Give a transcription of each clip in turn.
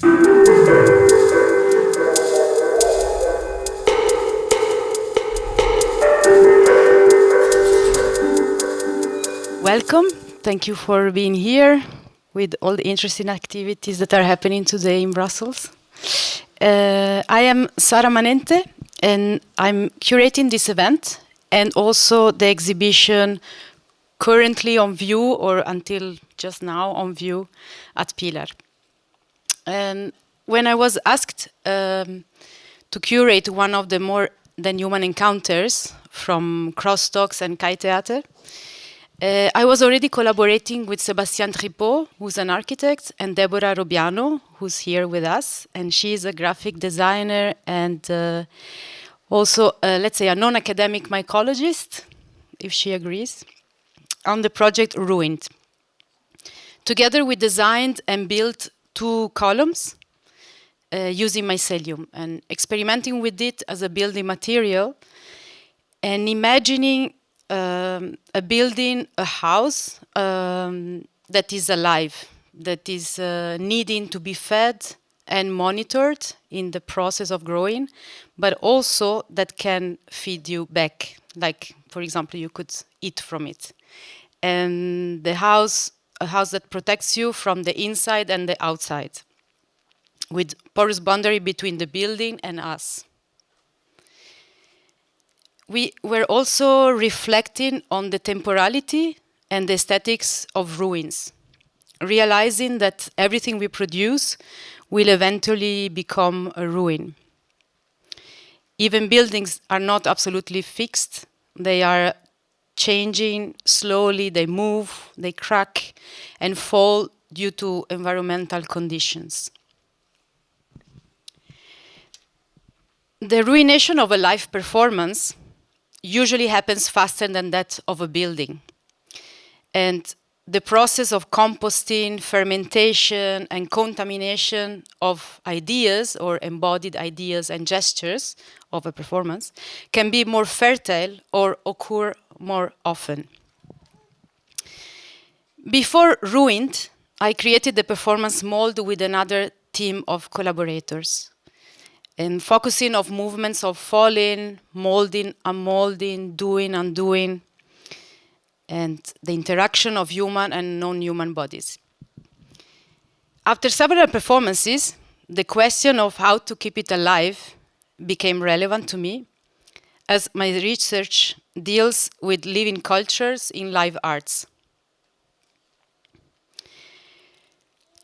Welcome. Thank you for being here with all the interesting activities that are happening today in Brussels. I am Sara Manente, and I'm curating this event and also the exhibition currently on view, or until just now on view, at Pilar. And when I was asked to curate one of the more than human encounters from crosstalks and Kai Theater, I was already collaborating with Sébastien Tripot, who's an architect, and Deborah Robiano, who's here with us. And she's a graphic designer and also, let's say, a non-academic mycologist, if she agrees, on the project Ruined. Together, we designed and built 2 columns using mycelium and experimenting with it as a building material and imagining a building, a house that is alive, that is needing to be fed and monitored in the process of growing, but also that can feed you back. Like, for example, you could eat from it. And a house that protects you from the inside and the outside, with porous boundary between the building and us. We were also reflecting on the temporality and the aesthetics of ruins, realizing that everything we produce will eventually become a ruin. Even buildings are not absolutely fixed. They are changing slowly, they move, they crack and fall due to environmental conditions. The ruination of a live performance usually happens faster than that of a building. And the process of composting, fermentation, and contamination of ideas or embodied ideas and gestures of a performance can be more fertile or occur more often. Before Ruined, I created the performance mold with another team of collaborators, and focusing on movements of falling, molding, unmolding, doing, undoing, and the interaction of human and non-human bodies. After several performances, the question of how to keep it alive became relevant to me, as my research deals with living cultures in live arts.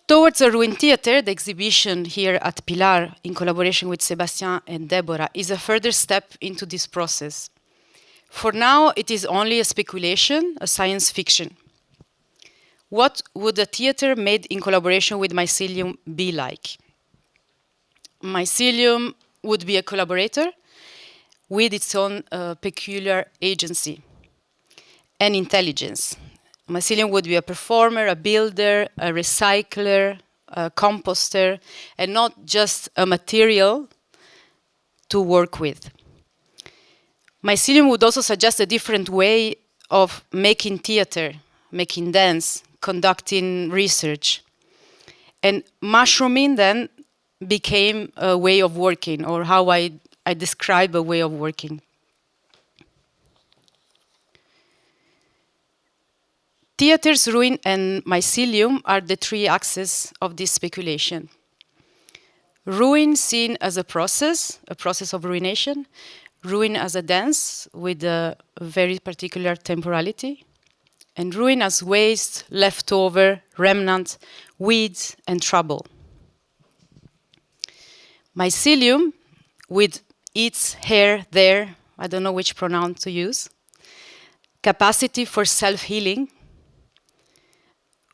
Towards a Ruined Theater, the exhibition here at Pilar, in collaboration with Sébastien and Deborah, is a further step into this process. For now, it is only a speculation, a science fiction. What would a theater made in collaboration with mycelium be like? Mycelium would be a collaborator with its own peculiar agency and intelligence. Mycelium would be a performer, a builder, a recycler, a composter, and not just a material to work with. Mycelium would also suggest a different way of making theater, making dance, conducting research. And mushrooming then became a way of working, or how I describe a way of working. Theaters, ruin, and mycelium are the 3 axes of this speculation. Ruin seen as a process of ruination. Ruin as a dance with a very particular temporality. And ruin as waste, leftover, remnant, weeds, and trouble. Mycelium, with its here, there, I don't know which pronoun to use, capacity for self-healing,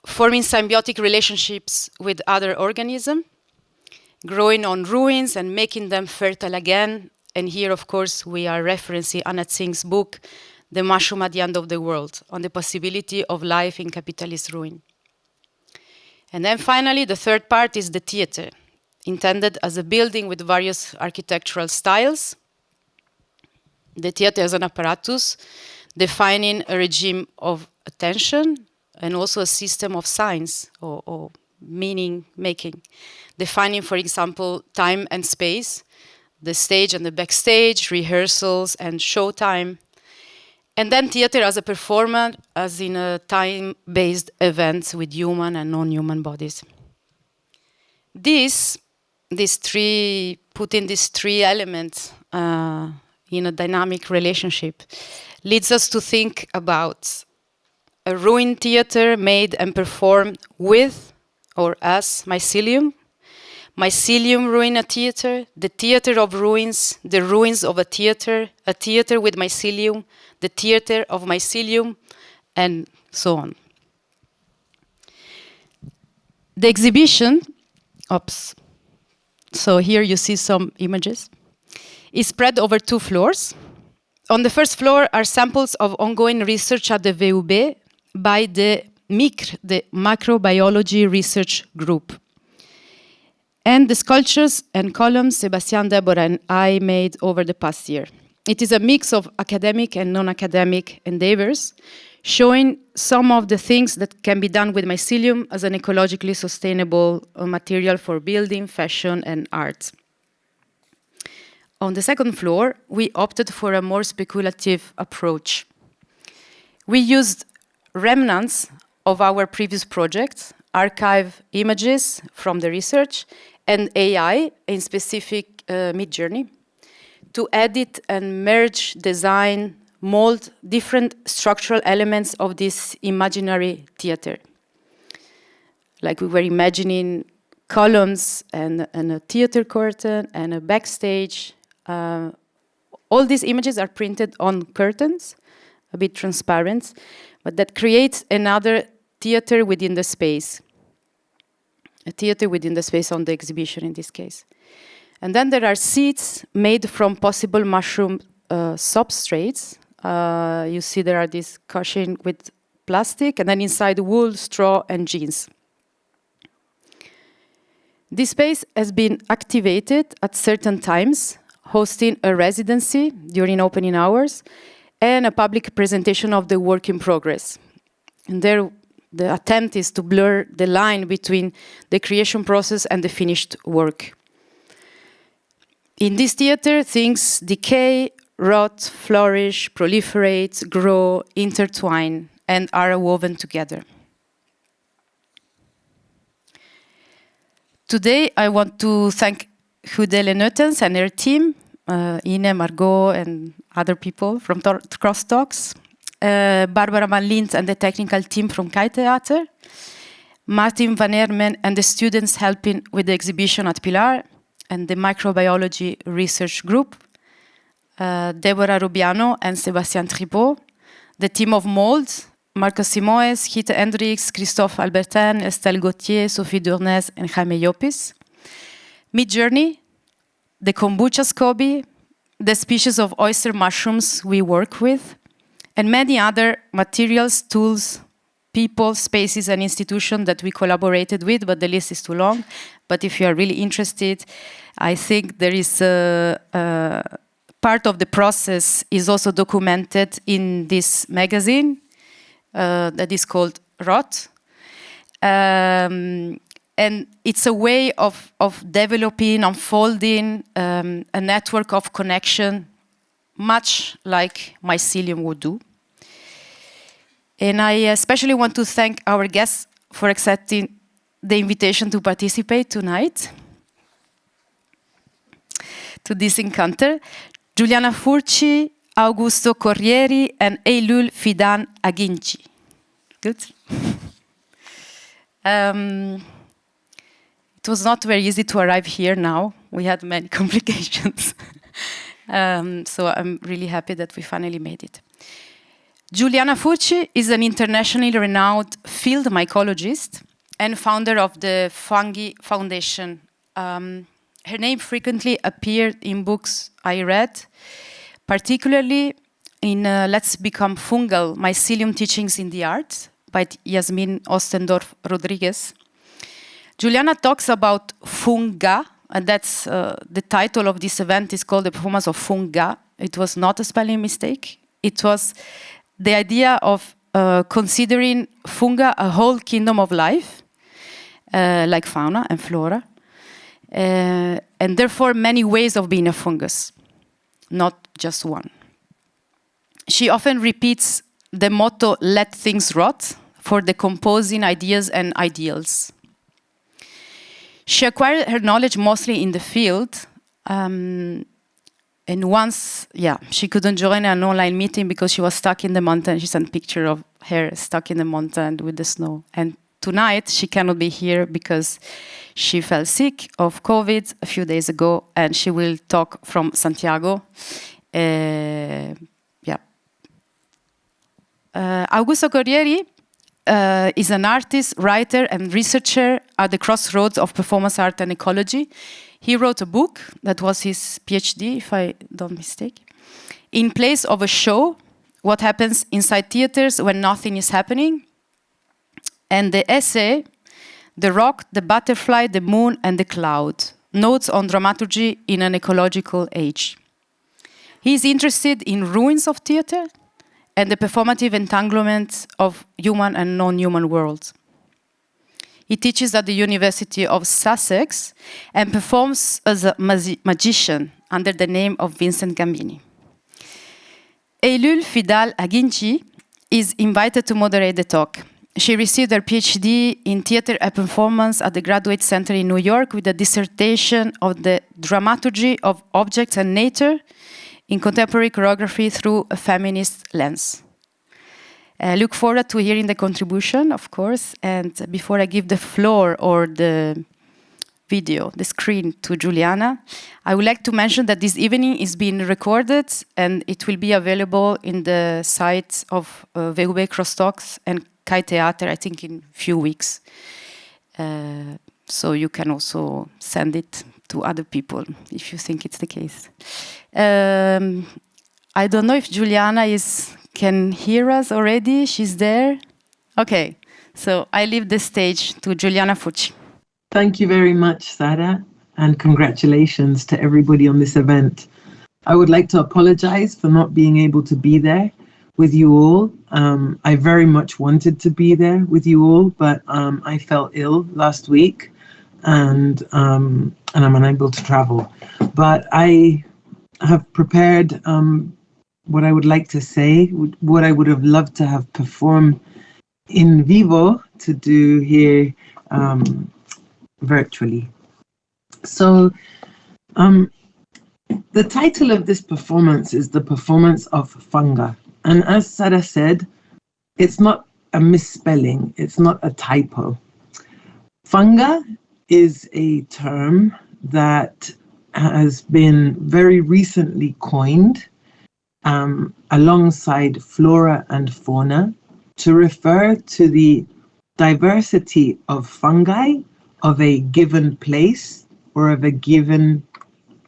forming symbiotic relationships with other organisms, growing on ruins and making them fertile again. And here, of course, we are referencing Anna Tsing's book, The Mushroom at the End of the World, on the possibility of life in capitalist ruin. And then finally, the third part is the theater, intended as a building with various architectural styles. The theater as an apparatus, defining a regime of attention, and also a system of signs or meaning making defining, for example, time and space, the stage and the backstage, rehearsals and showtime. And then theater as a performer, as in a time-based events with human and non-human bodies. Putting these three elements in a dynamic relationship leads us to think about a ruined theater made and performed with or as mycelium. Mycelium ruin a theater, the theater of ruins, the ruins of a theater with mycelium, the theater of mycelium, and so on. The exhibition, so here you see some images, is spread over 2 floors. On the first floor are samples of ongoing research at the VUB by the MICR, the Microbiology Research Group. And the sculptures and columns Sebastian, Deborah, and I made over the past year. It is a mix of academic and non-academic endeavors, showing some of the things that can be done with mycelium as an ecologically sustainable material for building, fashion, and art. On the second floor, we opted for a more speculative approach. We used remnants of our previous projects, archive images from the research, and AI, in specific Midjourney, to edit and merge, design, mold different structural elements of this imaginary theater. Like we were imagining columns and a theater curtain and a backstage. All these images are printed on curtains, a bit transparent, but that creates another theater within the space. A theater within the space on the exhibition in this case. And then there are seats made from possible mushroom substrates. You see there are these cushion with plastic, and then inside wool, straw, and jeans. This space has been activated at certain times, hosting a residency during opening hours and a public presentation of the work in progress. And there, the attempt is to blur the line between the creation process and the finished work. In this theater, things decay, rot, flourish, proliferate, grow, intertwine, and are woven together. Today, I want to thank Hudele Neutens and her team, Ine, Margot, and other people from Crosstalks, Barbara van Lint and the technical team from Kai Theater, Martin van Hermen and the students helping with the exhibition at Pilar, and the Microbiology Research Group, Deborah Rubiano and Sebastian Tribault, the team of Moulds, Marcos Simoes, Gita Hendricks, Christophe Albertin, Estelle Gauthier, Sophie Durnez, and Jaime Llopis, Midjourney, the kombucha SCOBY, the species of oyster mushrooms we work with, and many other materials, tools, people, spaces, and institutions that we collaborated with, but the list is too long. But if you are really interested, I think there is part of the process is also documented in this magazine that is called Rot. And it's a way of developing, unfolding a network of connection, much like mycelium would do. And I especially want to thank our guests for accepting the invitation to participate tonight to this encounter. Giuliana Furci, Augusto Corrieri, and Eylül Fidan Akıncı. Good? It was not very easy to arrive here now. We had many complications. So I'm really happy that we finally made it. Giuliana Furci is an internationally renowned field mycologist and founder of the Fungi Foundation. Her name frequently appeared in books I read, particularly in Let's Become Fungal, Mycelium Teachings in the Arts by Yasmin Ostendorf Rodriguez. Giuliana talks about funga, and that's the title of this event is called the Performance of Funga. It was not a spelling mistake. It was the idea of considering funga a whole kingdom of life, like fauna and flora, and therefore many ways of being a fungus, not just one. She often repeats the motto, "Let things rot," for decomposing ideas and ideals. She acquired her knowledge mostly in the field, and once, she couldn't join an online meeting because she was stuck in the mountain. She sent a picture of her stuck in the mountain with the snow. And tonight, she cannot be here because she fell sick of COVID a few days ago, and she will talk from Santiago. Augusto Corrieri is an artist, writer, and researcher at the crossroads of performance art and ecology. He wrote a book that was his PhD, if I don't mistake. In place of a show, what happens inside theaters when nothing is happening. And the essay, "The Rock, the Butterfly, the Moon, and the Cloud, Notes on Dramaturgy in an Ecological Age." He is interested in ruins of theater and the performative entanglement of human and non-human worlds. He teaches at the University of Sussex and performs as a magician under the name of Vincent Gambini. Eylül Akıncı is invited to moderate the talk. She received her PhD in theater and performance at the Graduate Center in New York with a dissertation of the dramaturgy of objects and nature in contemporary choreography through a feminist lens. I look forward to hearing the contribution, of course. And before I give the floor or the video, the screen to Giuliana, I would like to mention that this evening is being recorded and it will be available in the sites of VUB Crosstalks and Kai Theater, I think in a few weeks. So you can also send it to other people if you think it's the case. I don't know if Giuliana can hear us already. She's there. Okay, so I leave the stage to Giuliana Furci. Thank you very much, Sara, and congratulations to everybody on this event. I would like to apologize for not being able to be there with you all. I very much wanted to be there with you all, but I fell ill last week and I'm unable to travel. But I have prepared what I would like to say, what I would have loved to have performed in vivo to do here virtually. So the title of this performance is The Performance of Funga. And as Sara said, it's not a misspelling, it's not a typo. Funga is a term that has been very recently coined alongside flora and fauna to refer to the diversity of fungi of a given place or of a given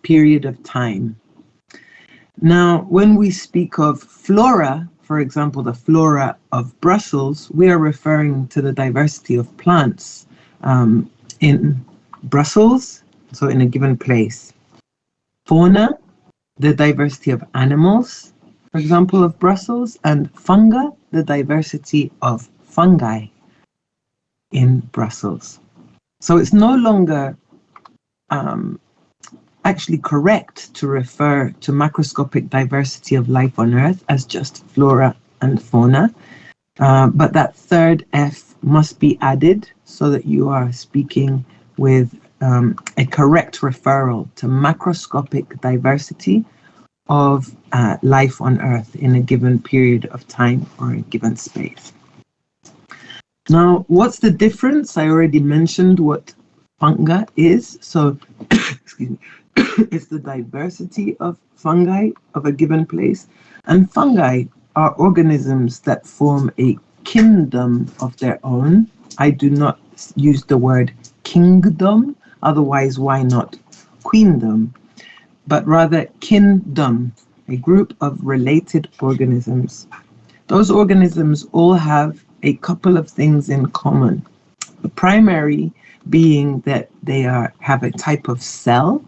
period of time. Now, when we speak of flora, for example, the flora of Brussels, we are referring to the diversity of plants in Brussels, so in a given place. Fauna, the diversity of animals, for example, of Brussels, and funga, the diversity of fungi in Brussels. So it's no longer actually correct to refer to macroscopic diversity of life on Earth as just flora and fauna, but that third F must be added so that you are speaking with a correct referral to macroscopic diversity of life on Earth in a given period of time or a given space. Now, what's the difference? I already mentioned what funga is. So, excuse me, it's the diversity of fungi of a given place. And fungi are organisms that form a kingdom of their own. I do not use the word kingdom, otherwise why not queendom, but rather kingdom, a group of related organisms. Those organisms all have a couple of things in common. The primary being that they have a type of cell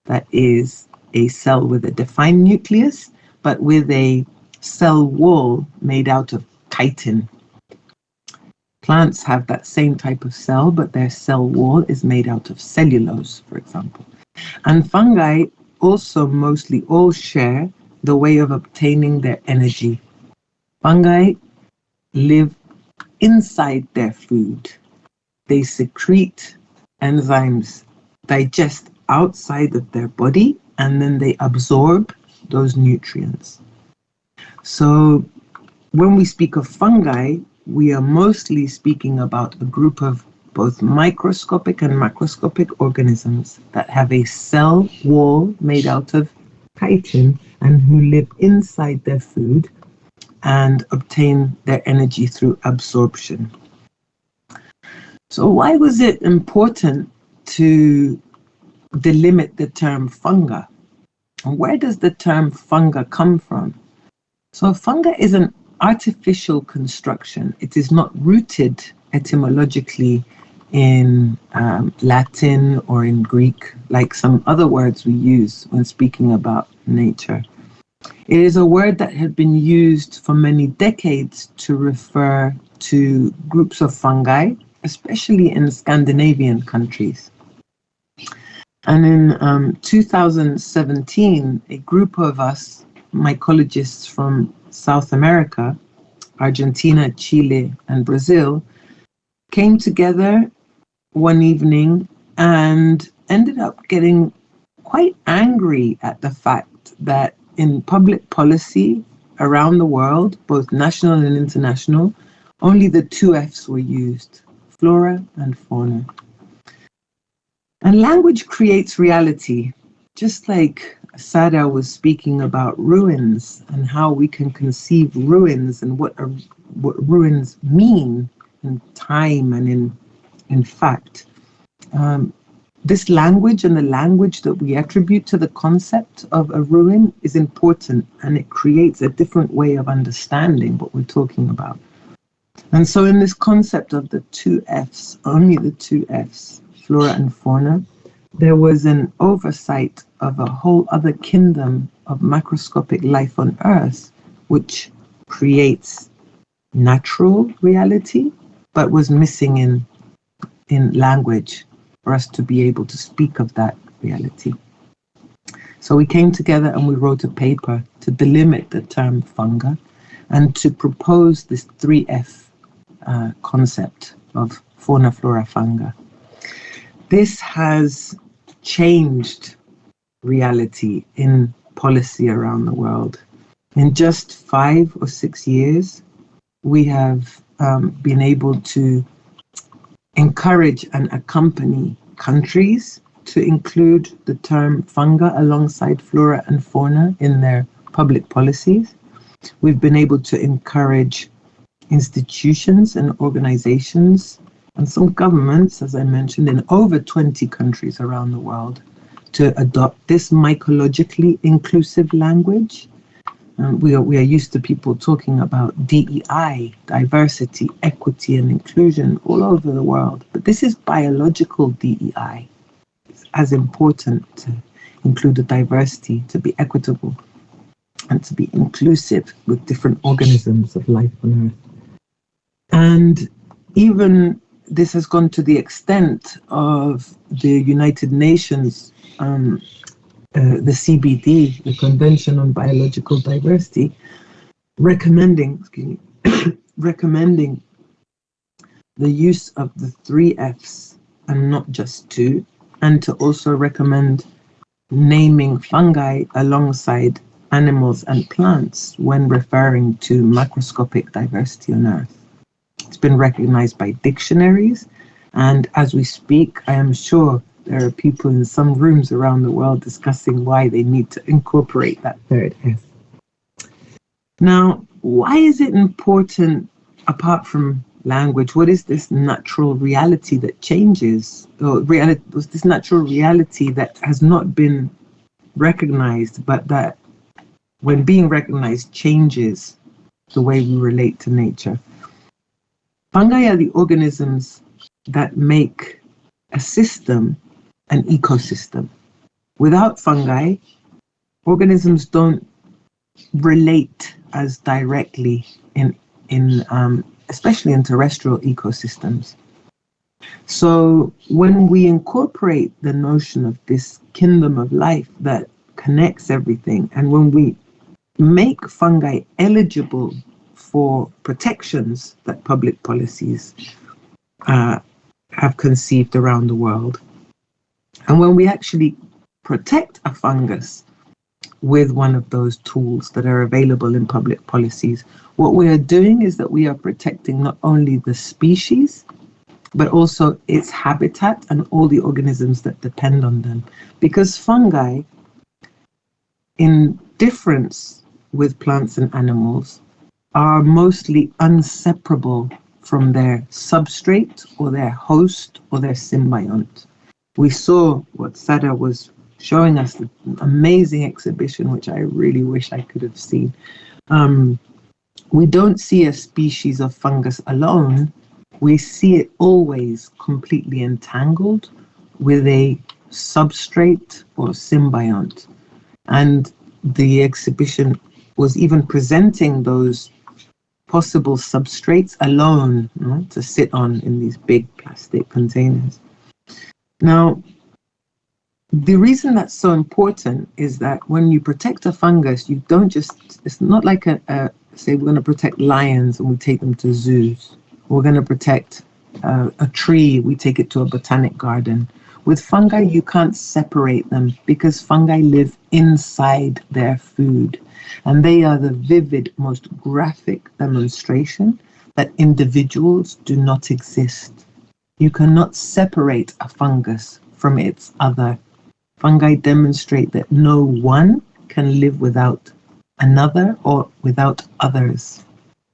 that is a cell with a defined nucleus, but with a cell wall made out of chitin. Plants have that same type of cell, but their cell wall is made out of cellulose, for example. And fungi also mostly all share the way of obtaining their energy. Fungi live inside their food. They secrete enzymes, digest outside of their body, and then they absorb those nutrients. So when we speak of fungi, we are mostly speaking about a group of both microscopic and macroscopic organisms that have a cell wall made out of chitin and who live inside their food and obtain their energy through absorption. So why was it important to delimit the term funga? And where does the term funga come from? So funga is an artificial construction. It is not rooted etymologically in Latin or in Greek, like some other words we use when speaking about nature. It is a word that had been used for many decades to refer to groups of fungi, especially in Scandinavian countries. And in 2017, a group of us, mycologists from South America, Argentina, Chile, and Brazil, came together one evening and ended up getting quite angry at the fact that in public policy around the world, both national and international, only the two Fs were used, flora and fauna. And language creates reality, just like Sara was speaking about ruins and how we can conceive ruins and what ruins mean in time and in fact. This language and the language that we attribute to the concept of a ruin is important, and it creates a different way of understanding what we're talking about. And so in this concept of the two Fs, only the two Fs, flora and fauna, there was an oversight of a whole other kingdom of macroscopic life on Earth, which creates natural reality, but was missing in language for us to be able to speak of that reality. So we came together and we wrote a paper to delimit the term funga and to propose this 3F concept of fauna, flora, funga. This has changed reality in policy around the world. In just 5 or 6 years, we have been able to encourage and accompany countries to include the term funga alongside flora and fauna in their public policies. We've been able to encourage institutions and organizations and some governments, as I mentioned, in over 20 countries around the world to adopt this mycologically inclusive language. We are used to people talking about DEI, diversity, equity, and inclusion all over the world. But this is biological DEI. It's as important to include the diversity, to be equitable, and to be inclusive with different organisms of life on Earth. And even this has gone to the extent of the United Nations the CBD, the Convention on Biological Diversity, recommending the use of the 3 Fs and not just 2, and to also recommend naming fungi alongside animals and plants when referring to macroscopic diversity on Earth. It's been recognized by dictionaries, and as we speak, I am sure there are people in some rooms around the world discussing why they need to incorporate that 3rd F. Now, why is it important, apart from language, what is this natural reality that changes? Or this natural reality that has not been recognized, but that when being recognized changes the way we relate to nature? Fungi are the organisms that make a system an ecosystem. Without fungi, organisms don't relate as directly in especially in terrestrial ecosystems. So when we incorporate the notion of this kingdom of life that connects everything, and when we make fungi eligible for protections that public policies have conceived around the world, and when we actually protect a fungus with one of those tools that are available in public policies, what we are doing is that we are protecting not only the species, but also its habitat and all the organisms that depend on them. Because fungi, in difference with plants and animals, are mostly inseparable from their substrate or their host or their symbiont. We saw what Sara was showing us, the amazing exhibition, which I really wish I could have seen. We don't see a species of fungus alone. We see it always completely entangled with a substrate or symbiont. And the exhibition was even presenting those possible substrates alone, to sit on in these big plastic containers. Now, the reason that's so important is that when you protect a fungus, you don't just, it's not like say we're going to protect lions and we take them to zoos. We're going to protect a tree, we take it to a botanic garden. With fungi, you can't separate them because fungi live inside their food. And they are the vivid, most graphic demonstration that individuals do not exist. You cannot separate a fungus from its other. Fungi demonstrate that no one can live without another or without others.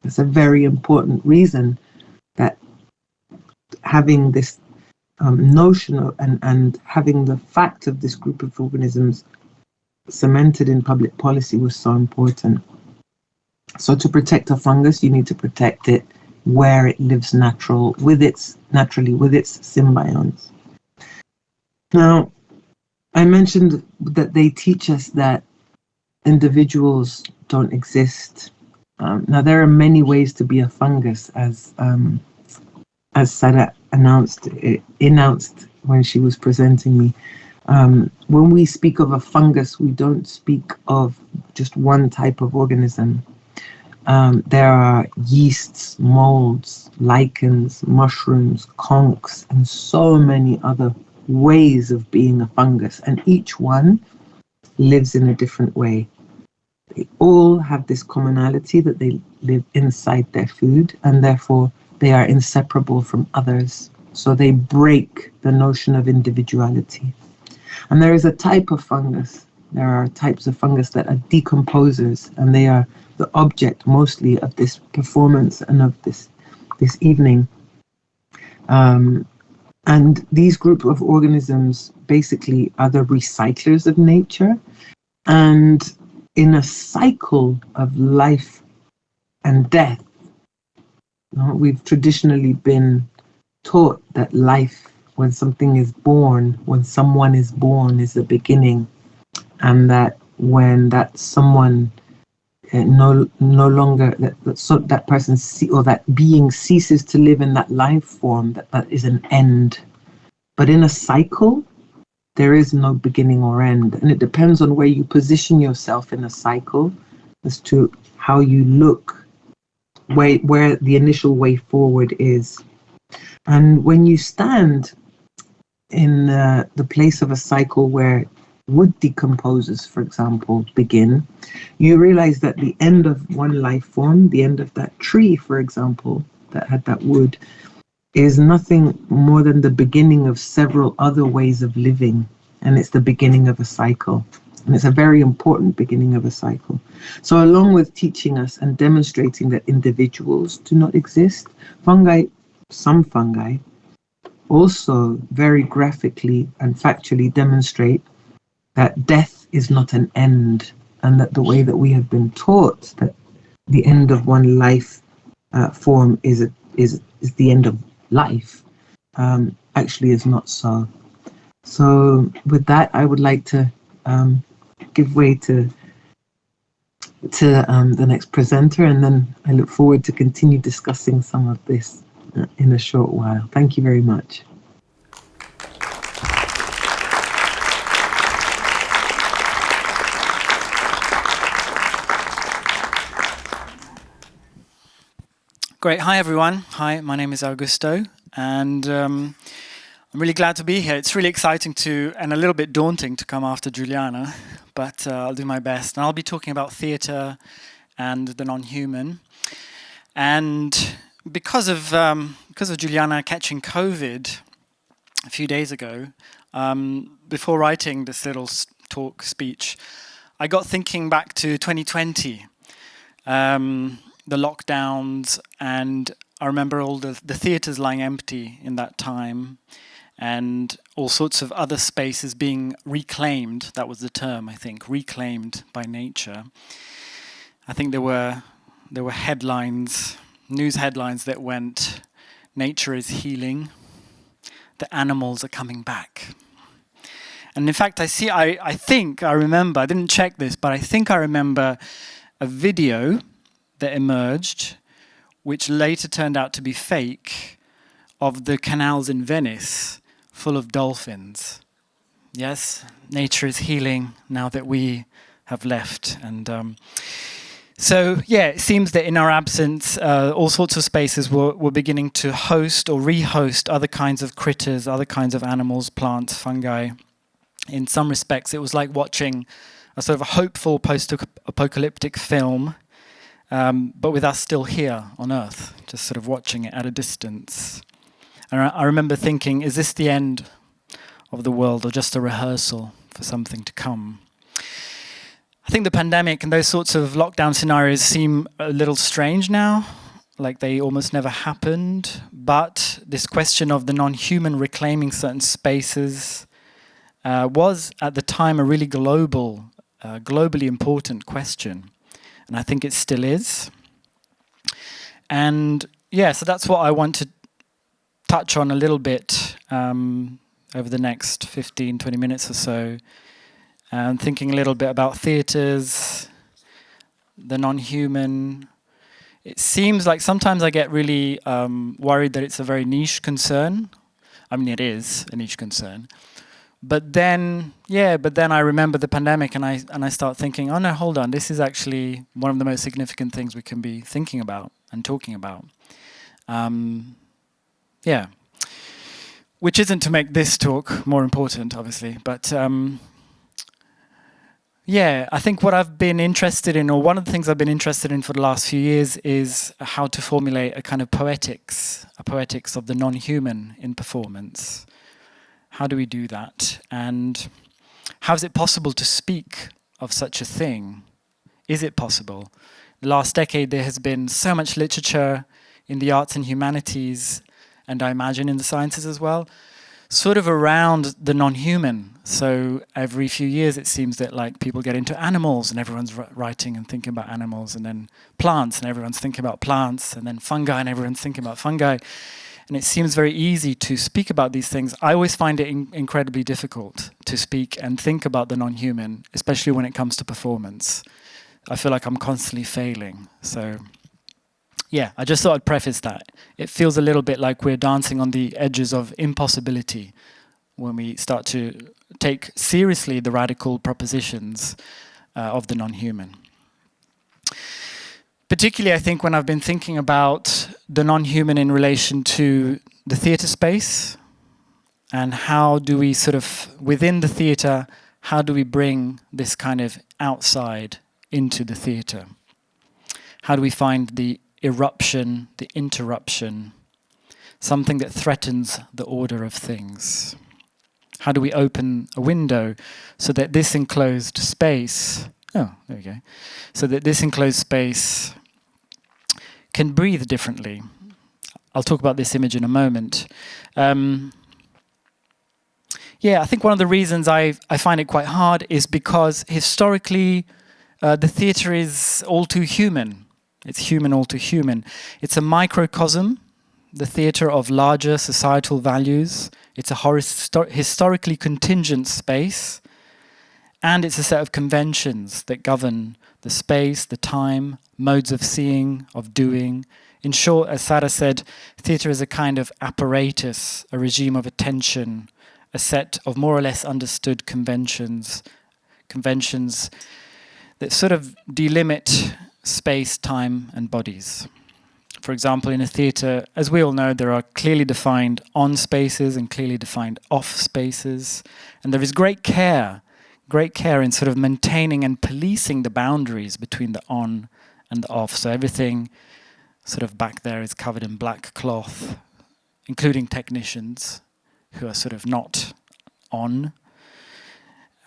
It's a very important reason that having this notion of, and having the fact of this group of organisms cemented in public policy was so important. So to protect a fungus, you need to protect it where it lives naturally with its symbionts. Now, I mentioned that they teach us that individuals don't exist. Now, there are many ways to be a fungus, as Sara announced when she was presenting me. When we speak of a fungus, we don't speak of just one type of organism. There are yeasts, moulds, lichens, mushrooms, conchs, and so many other ways of being a fungus, and each one lives in a different way. They all have this commonality that they live inside their food, and therefore they are inseparable from others. So they break the notion of individuality. And there is a type of fungus. There are types of fungus that are decomposers, and they are the object mostly of this performance and of this evening. And these group of organisms basically are the recyclers of nature. And in a cycle of life and death, we've traditionally been taught that life, when something is born, when someone is born, is the beginning, and that when that someone no longer, that person or that being ceases to live in that life form, that is an end. But in a cycle, there is no beginning or end, and it depends on where you position yourself in a cycle as to how you look, where the initial way forward is. And when you stand in the place of a cycle where wood decomposers, for example, begin, you realize that the end of one life form, the end of that tree, for example, that had that wood, is nothing more than the beginning of several other ways of living. And it's the beginning of a cycle. And it's a very important beginning of a cycle. So along with teaching us and demonstrating that individuals do not exist, some fungi also very graphically and factually demonstrate that death is not an end, and that the way that we have been taught that the end of one life form is the end of life actually is not so. So with that, I would like to give way to to the next presenter, and then I look forward to continue discussing some of this in a short while. Thank you very much. Great. Hi, everyone. Hi, my name is Augusto, and I'm really glad to be here. It's really exciting and a little bit daunting to come after Giuliana, but I'll do my best. And I'll be talking about theatre and the non-human. And because of Giuliana catching COVID a few days ago, before writing this little speech, I got thinking back to 2020. The lockdowns, and I remember all the theatres lying empty in that time, and all sorts of other spaces being reclaimed. That was the term, I think, reclaimed by nature. I think there were headlines, news headlines that went, "Nature is healing, the animals are coming back." And in fact, I remember, I didn't check this, but I think I remember a video that emerged, which later turned out to be fake, of the canals in Venice full of dolphins. Yes, nature is healing now that we have left. And so, yeah, it seems that in our absence, all sorts of spaces were beginning to host or rehost other kinds of critters, other kinds of animals, plants, fungi. In some respects, it was like watching a sort of a hopeful post-apocalyptic film, but with us still here on Earth, just sort of watching it at a distance. And I remember thinking, is this the end of the world or just a rehearsal for something to come? I think the pandemic and those sorts of lockdown scenarios seem a little strange now, like they almost never happened. But this question of the non-human reclaiming certain spaces was at the time a really globally important question. And I think it still is. And yeah, so that's what I want to touch on a little bit over the next 15, 20 minutes or so. And thinking a little bit about theatres, the non-human. It seems like sometimes I get really worried that it's a very niche concern. I mean, it is a niche concern. But then I remember the pandemic, and I start thinking, oh no, hold on, this is actually one of the most significant things we can be thinking about and talking about. Which isn't to make this talk more important, obviously, but I think what I've been interested in, or one of the things I've been interested in for the last few years, is how to formulate a kind of poetics of the non-human in performance. How do we do that? And how is it possible to speak of such a thing? Is it possible? The last decade there has been so much literature in the arts and humanities, and I imagine in the sciences as well, sort of around the non-human. So every few years it seems that like people get into animals and everyone's writing and thinking about animals, and then plants and everyone's thinking about plants, and then fungi and everyone's thinking about fungi. And it seems very easy to speak about these things. I always find it incredibly difficult to speak and think about the non-human, especially when it comes to performance. I feel like I'm constantly failing. So yeah, I just thought I'd preface that. It feels a little bit like we're dancing on the edges of impossibility when we start to take seriously the radical propositions of the non-human. Particularly, I think, when I've been thinking about the non-human in relation to the theatre space, and how do we sort of, within the theatre, how do we bring this kind of outside into the theatre? How do we find the eruption, the interruption, something that threatens the order of things? How do we open a window so that this enclosed space, so that this enclosed space can breathe differently? I'll talk about this image in a moment. I think one of the reasons I find it quite hard is because historically the theatre is all too human. It's human, all too human. It's a microcosm, the theatre, of larger societal values. It's a historically contingent space, and it's a set of conventions that govern the space, the time, modes of seeing, of doing. In short, as Sara said, theatre is a kind of apparatus, a regime of attention, a set of more or less understood conventions that sort of delimit space, time, and bodies. For example, in a theatre, as we all know, there are clearly defined on spaces and clearly defined off spaces. And there is great care in sort of maintaining and policing the boundaries between the on and the off. So everything sort of back there is covered in black cloth, including technicians who are sort of not on.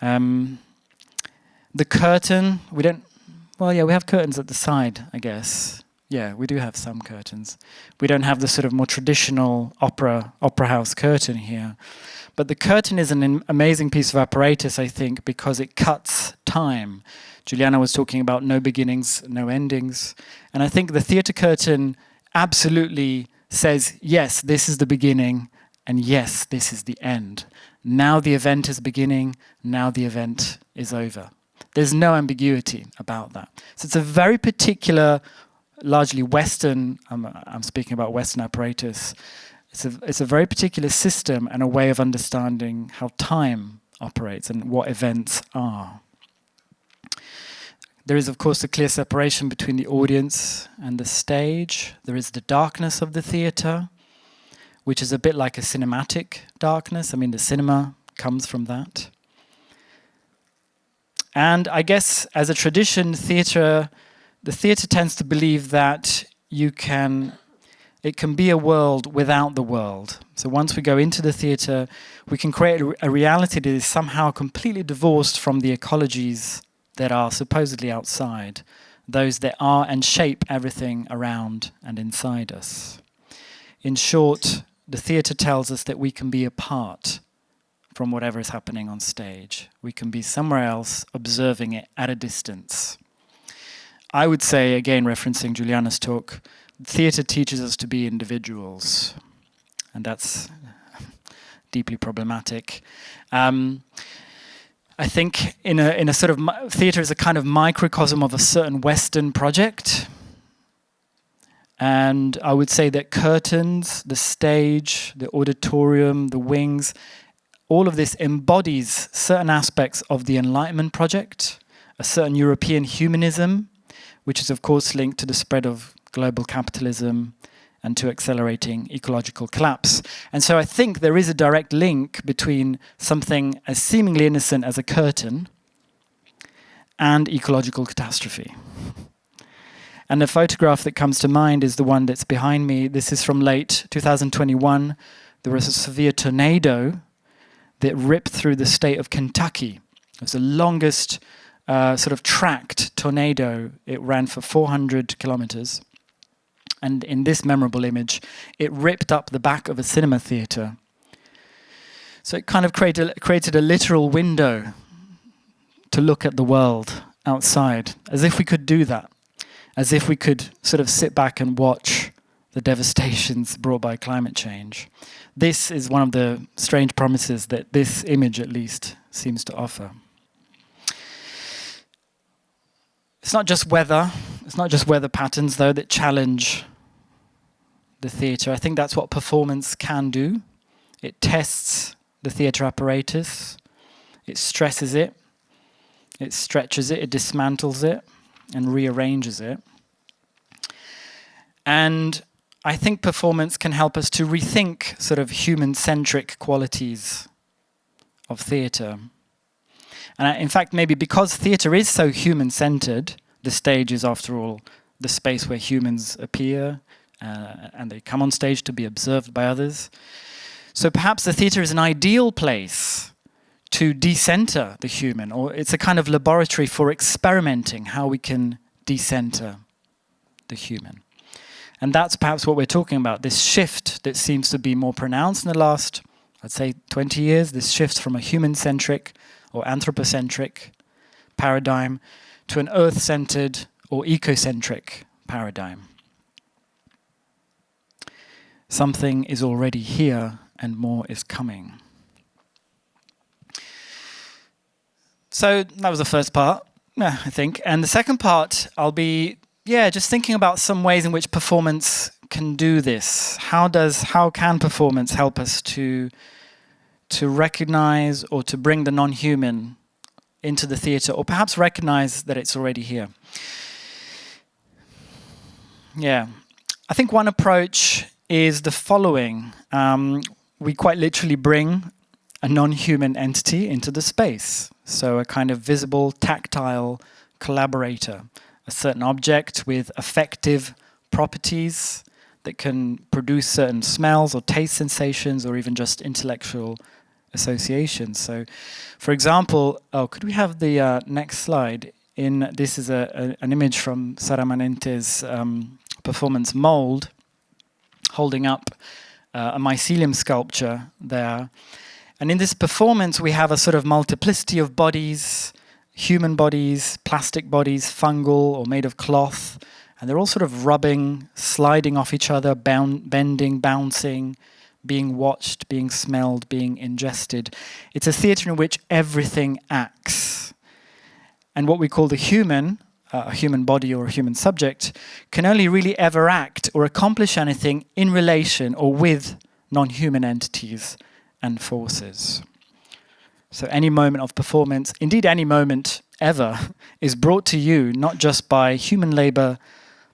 The curtain, we have curtains at the side, I guess. Yeah, we do have some curtains. We don't have the sort of more traditional opera house curtain here. But the curtain is an amazing piece of apparatus, I think, because it cuts time. Giuliana was talking about no beginnings, no endings. And I think the theatre curtain absolutely says, yes, this is the beginning, and yes, this is the end. Now the event is beginning, now the event is over. There's no ambiguity about that. So it's a very particular, largely Western, I'm speaking about Western apparatus, it's a very particular system and a way of understanding how time operates and what events are. There is, of course, a clear separation between the audience and the stage. There is the darkness of the theatre, which is a bit like a cinematic darkness. I mean, the cinema comes from that. And I guess as a tradition, the theatre tends to believe that it can be a world without the world. So once we go into the theatre, we can create a reality that is somehow completely divorced from the ecologies that are supposedly outside, those that are and shape everything around and inside us. In short, the theatre tells us that we can be apart from whatever is happening on stage. We can be somewhere else, observing it at a distance. I would say, again, referencing Giuliana's talk, theatre teaches us to be individuals, and that's deeply problematic. I think in a sort of theatre is a kind of microcosm of a certain Western project, and I would say that curtains, the stage, the auditorium, the wings, all of this embodies certain aspects of the Enlightenment project, a certain European humanism, which is of course linked to the spread of global capitalism and to accelerating ecological collapse. And so I think there is a direct link between something as seemingly innocent as a curtain and ecological catastrophe. And the photograph that comes to mind is the one that's behind me. This is from late 2021. There was a severe tornado that ripped through the state of Kentucky. It was the longest sort of tracked tornado. It ran for 400 kilometers. And in this memorable image, it ripped up the back of a cinema theatre. So it kind of created a literal window to look at the world outside, as if we could do that, as if we could sort of sit back and watch the devastations brought by climate change. This is one of the strange promises that this image, at least, seems to offer. It's not just weather patterns, though, that challenge the theatre. I think that's what performance can do. It tests the theatre apparatus, it stresses it, it stretches it, it dismantles it, and rearranges it. And I think performance can help us to rethink sort of human-centric qualities of theatre. And in fact, maybe because theatre is so human-centered, the stage is, after all, the space where humans appear, and they come on stage to be observed by others. So perhaps the theatre is an ideal place to decenter the human, or it's a kind of laboratory for experimenting how we can decenter the human. And that's perhaps what we're talking about, this shift that seems to be more pronounced in the last, I'd say, 20 years, this shift from a human-centric or anthropocentric paradigm to an earth-centered or ecocentric paradigm. Something is already here and more is coming. So that was the first part. I think. And the second part, I'll be just thinking about some ways in which performance can do this. How can performance help us to recognize or to bring the non-human into the theatre, or perhaps recognize that it's already here? Yeah, I think one approach is the following. We quite literally bring a non-human entity into the space. So a kind of visible, tactile collaborator, a certain object with affective properties that can produce certain smells or taste sensations or even just intellectual associations. So, for example, could we have the next slide? This is an image from Sara Manente's performance mould, holding up a mycelium sculpture there. And in this performance, we have a sort of multiplicity of bodies, human bodies, plastic bodies, fungal or made of cloth. And they're all sort of rubbing, sliding off each other, bending, bouncing, being watched, being smelled, being ingested. It's a theatre in which everything acts. And what we call the human, a human body or a human subject, can only really ever act or accomplish anything in relation or with non-human entities and forces. So any moment of performance, indeed any moment ever, is brought to you not just by human labor,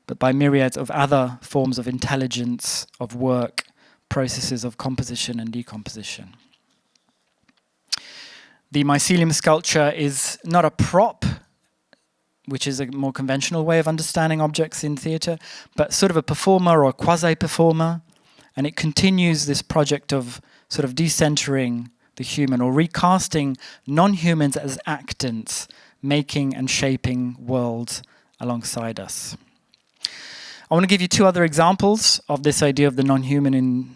but by myriads of other forms of intelligence, of work, processes of composition and decomposition. The mycelium sculpture is not a prop, which is a more conventional way of understanding objects in theatre, but sort of a performer or a quasi-performer, and it continues this project of sort of decentering the human or recasting non-humans as actants, making and shaping worlds alongside us. I want to give you two other examples of this idea of the non-human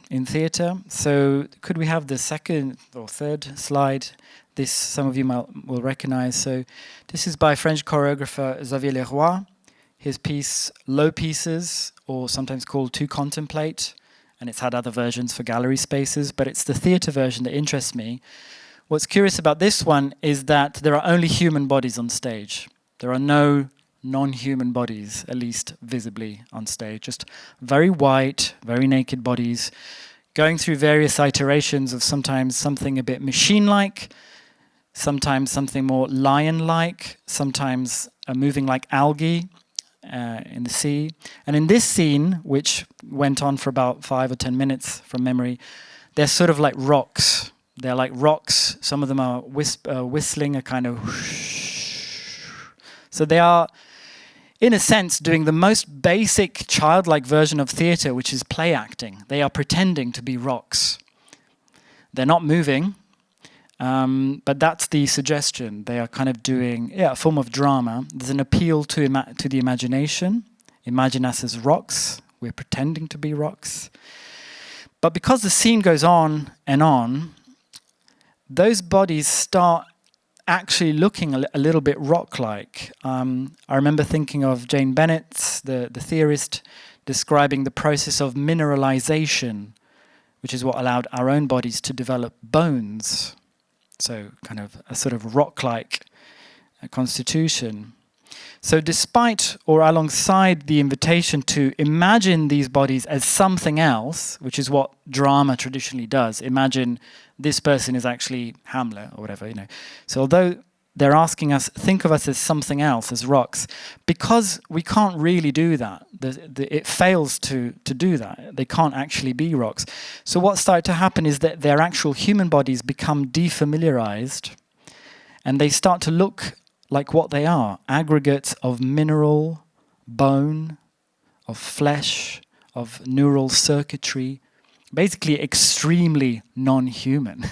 in theatre. So could we have the second or third slide? This some of you will recognize. So this is by French choreographer Xavier Leroy. His piece Low Pieces, or sometimes called To Contemplate, and it's had other versions for gallery spaces, but it's the theatre version that interests me. What's curious about this one is that there are only human bodies on stage. There are no non-human bodies, at least visibly on stage. Just very white, very naked bodies, going through various iterations of sometimes something a bit machine-like, sometimes something more lion-like, sometimes moving like algae in the sea. And in this scene, which went on for about 5 or 10 minutes from memory, they're sort of like rocks. They're like rocks. Some of them are whistling a kind of whoosh. So they are, in a sense, doing the most basic childlike version of theatre, which is play acting. They are pretending to be rocks. They're not moving, but that's the suggestion. They are kind of doing a form of drama. There's an appeal to the imagination. Imagine us as rocks. We're pretending to be rocks. But because the scene goes on, those bodies start actually looking a little bit rock-like. I remember thinking of Jane Bennett's, the theorist, describing the process of mineralization, which is what allowed our own bodies to develop bones. So kind of a sort of rock-like constitution. So despite or alongside the invitation to imagine these bodies as something else, which is what drama traditionally does, imagine this person is actually Hamlet or whatever, So although they're asking us, think of us as something else, as rocks, because we can't really do that. It fails to do that. They can't actually be rocks. So what started to happen is that their actual human bodies become defamiliarized, and they start to look like what they are, aggregates of mineral, bone, of flesh, of neural circuitry, basically extremely non-human.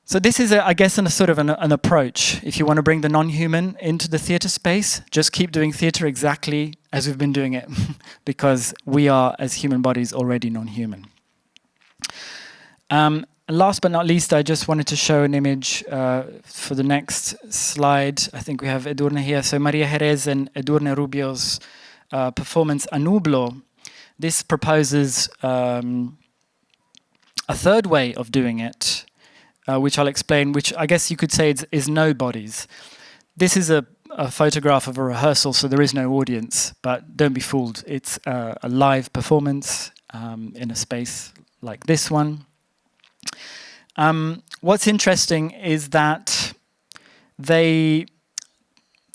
So this is, I guess, a sort of an approach. If you want to bring the non-human into the theatre space, just keep doing theatre exactly as we've been doing it, because we are, as human bodies, already non-human. Last but not least, I just wanted to show an image for the next slide. I think we have Edurne here. So Maria Jerez and Edurne Rubio's performance Anublo. This proposes a third way of doing it, which I'll explain, which I guess you could say is no bodies. this is a photograph of a rehearsal, so there is no audience, but don't be fooled. It's a live performance in a space like this one. What's interesting is that they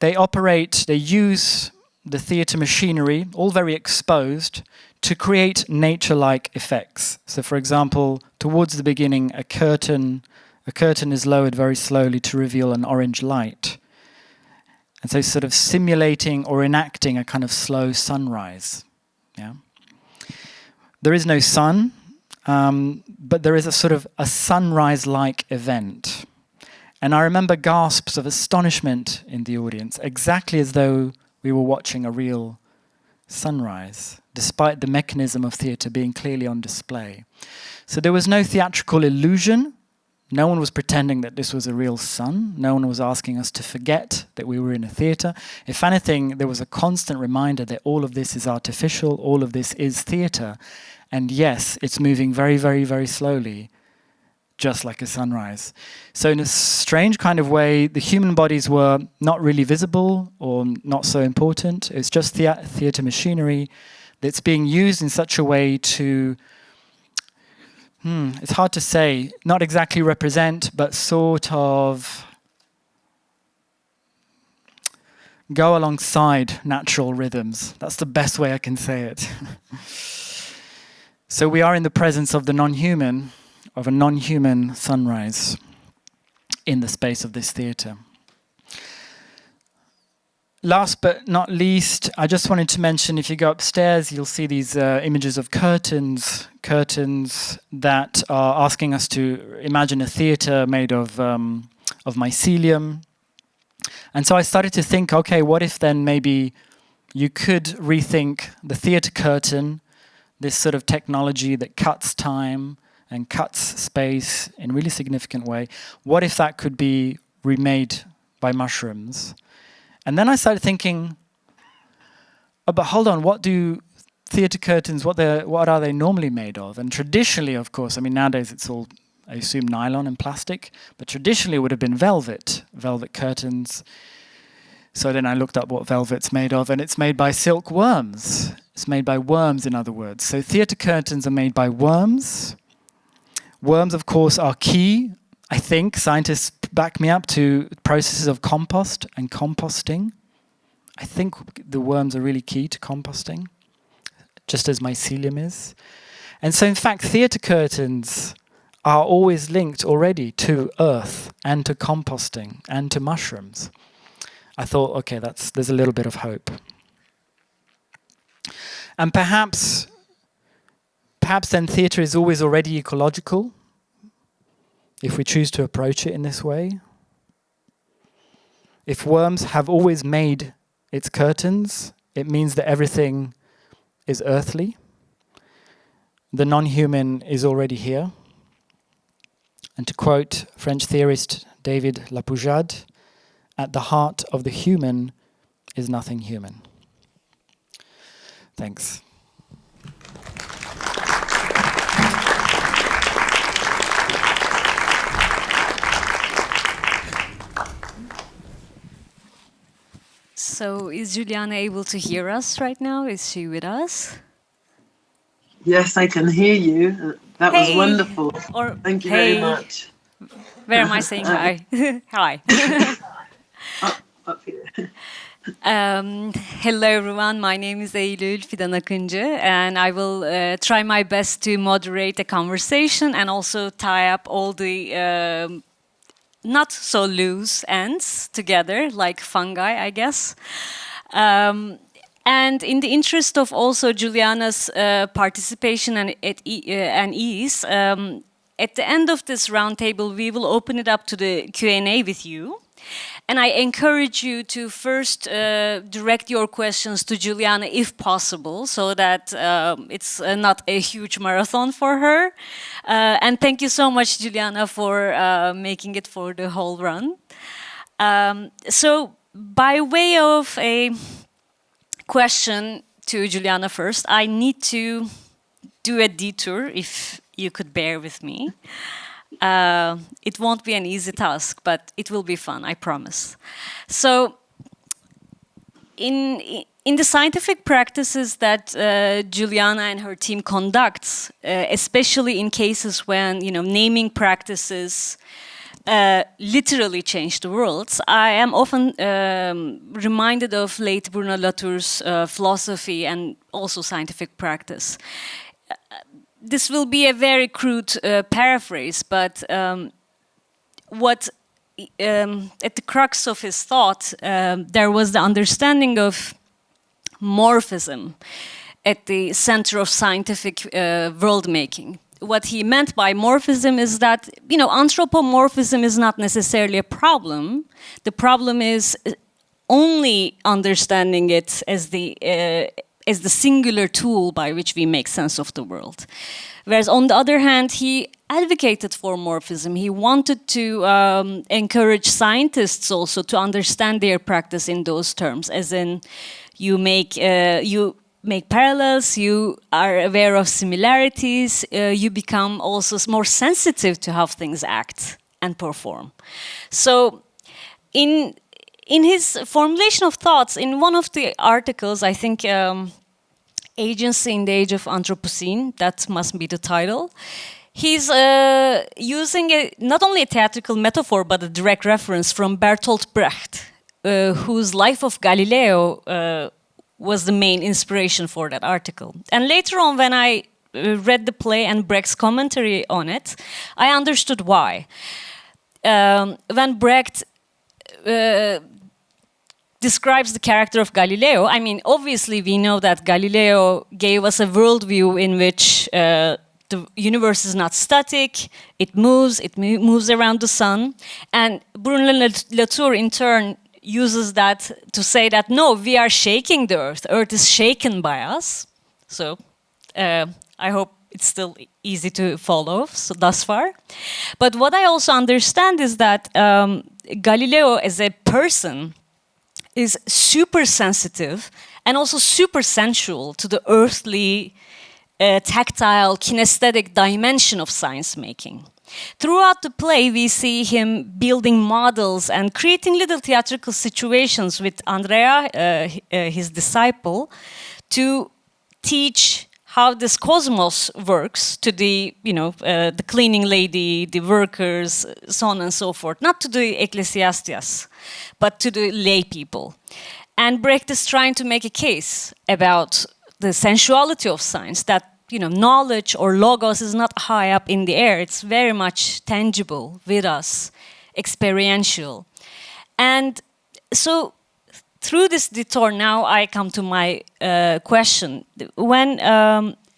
use the theatre machinery, all very exposed, to create nature-like effects. So, for example, towards the beginning, a curtain is lowered very slowly to reveal an orange light. And so sort of simulating or enacting a kind of slow sunrise. Yeah. There is no sun, but there is a sort of a sunrise-like event. And I remember gasps of astonishment in the audience, exactly as though we were watching a real sunrise, despite the mechanism of theatre being clearly on display. So there was no theatrical illusion. No one was pretending that this was a real sun. No one was asking us to forget that we were in a theatre. If anything, there was a constant reminder that all of this is artificial, all of this is theatre. And yes, it's moving very, very, very slowly, just like a sunrise. So in a strange kind of way, the human bodies were not really visible or not so important. It's just theatre machinery that's being used in such a way to, it's hard to say, not exactly represent, but sort of go alongside natural rhythms. That's the best way I can say it. So we are in the presence of the non-human, of a non-human sunrise in the space of this theatre. Last but not least, I just wanted to mention, if you go upstairs, you'll see these images of curtains that are asking us to imagine a theatre made of mycelium. And so I started to think, okay, what if then maybe you could rethink the theatre curtain, this sort of technology that cuts time and cuts space in a really significant way. What if that could be remade by mushrooms? And then I started thinking, oh, but hold on, what do theatre curtains, what are they normally made of? And traditionally, of course, I mean, nowadays it's all, I assume, nylon and plastic, but traditionally it would have been velvet curtains. So then I looked up what velvet's made of, and it's made by silkworms. It's made by worms, in other words. So theatre curtains are made by worms. Worms, of course, are key, I think, scientists back me up, to processes of compost and composting. I think the worms are really key to composting, just as mycelium is. And so, in fact, theatre curtains are always linked already to earth and to composting and to mushrooms. I thought, okay, there's a little bit of hope. And perhaps then theatre is always already ecological, if we choose to approach it in this way. If worms have always made its curtains, it means that everything is earthly. The non-human is already here. And to quote French theorist David Lapoujade, at the heart of the human is nothing human. Thanks. So is Giuliana able to hear us right now? Is she with us? Yes, I can hear you. That was wonderful. Thank you very much. Where am I saying hi? Hi. Up here. Hello everyone, my name is Eylül, Fidan Akıncı, and I will try my best to moderate the conversation and also tie up all the not so loose ends together, like fungi, I guess. And in the interest of also Giuliana's participation and ease, at the end of this roundtable, we will open it up to the Q&A with you. And I encourage you to first direct your questions to Giuliana if possible, so that it's not a huge marathon for her. And thank you so much, Giuliana, for making it for the whole run. So by way of a question to Giuliana first, I need to do a detour, if you could bear with me. It won't be an easy task, but it will be fun, I promise. So, in the scientific practices that Giuliana and her team conducts, especially in cases when naming practices literally change the world, I am often reminded of late Bruno Latour's philosophy and also scientific practice. This will be a very crude paraphrase, but what at the crux of his thought, there was the understanding of morphism at the center of scientific world making. What he meant by morphism is that, anthropomorphism is not necessarily a problem. The problem is only understanding it as the singular tool by which we make sense of the world. Whereas on the other hand, he advocated for morphism. He wanted to encourage scientists also to understand their practice in those terms, as in you make parallels, you are aware of similarities, you become also more sensitive to how things act and perform. So in his formulation of thoughts, in one of the articles, I think Agency in the Age of Anthropocene, that must be the title, he's using not only a theatrical metaphor, but a direct reference from Bertolt Brecht, whose Life of Galileo was the main inspiration for that article. And later on, when I read the play and Brecht's commentary on it, I understood why. When Brecht describes the character of Galileo, I mean, obviously we know that Galileo gave us a worldview in which the universe is not static, it moves around the sun. And Bruno Latour, in turn, uses that to say that, no, we are shaking the earth is shaken by us. So I hope it's still easy to follow so thus far. But what I also understand is that Galileo as a person is super sensitive and also super sensual to the earthly, tactile, kinesthetic dimension of science making. Throughout the play, we see him building models and creating little theatrical situations with Andrea, his disciple, to teach how this cosmos works to the cleaning lady, the workers, so on and so forth. Not to the ecclesiastes, but to the lay people. And Brecht is trying to make a case about the sensuality of science, that knowledge or logos is not high up in the air. It's very much tangible with us, experiential. And so through this detour, now I come to my question. When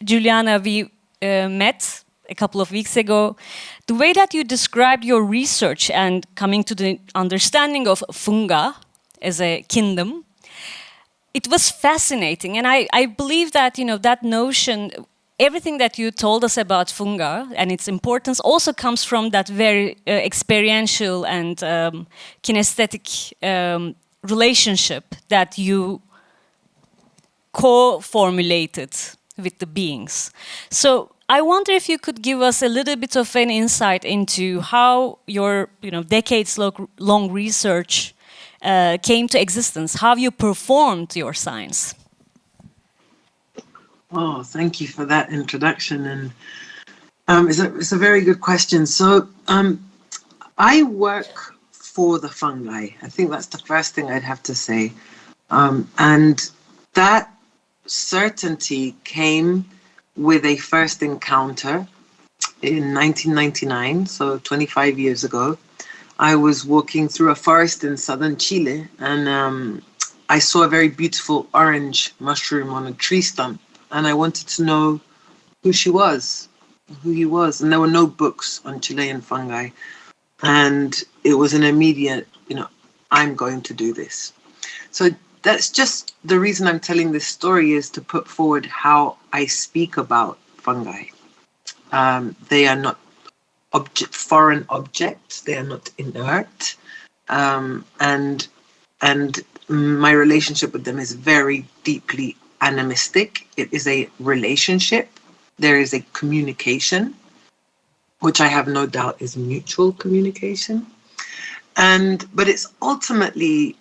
Giuliana, we met a couple of weeks ago, the way that you described your research and coming to the understanding of funga as a kingdom, it was fascinating. And I believe that, that notion, everything that you told us about funga and its importance also comes from that very experiential and kinesthetic relationship that you co-formulated with the beings. So I wonder if you could give us a little bit of an insight into how your decades-long research came to existence, how you performed your science. Oh, thank you for that introduction. And it's a very good question. So I work for the fungi. I think that's the first thing I'd have to say. And that certainty came with a first encounter in 1999, so 25 years ago. I was walking through a forest in southern Chile, and I saw a very beautiful orange mushroom on a tree stump, and I wanted to know who he was. And there were no books on Chilean fungi. And it was an immediate, I'm going to do this. So that's just the reason I'm telling this story, is to put forward how I speak about fungi. They are not foreign objects. They are not inert. And my relationship with them is very deeply animistic. It is a relationship. There is a communication which I have no doubt is mutual communication. But it's ultimately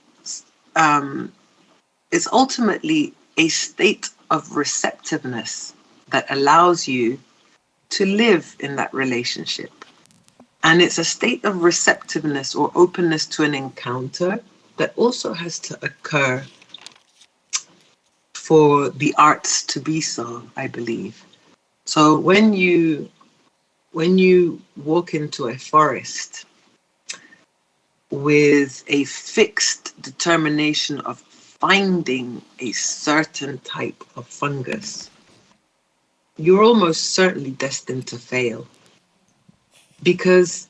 a state of receptiveness that allows you to live in that relationship. And it's a state of receptiveness or openness to an encounter that also has to occur for the arts to be so, I believe. So when you walk into a forest with a fixed determination of finding a certain type of fungus, you're almost certainly destined to fail. Because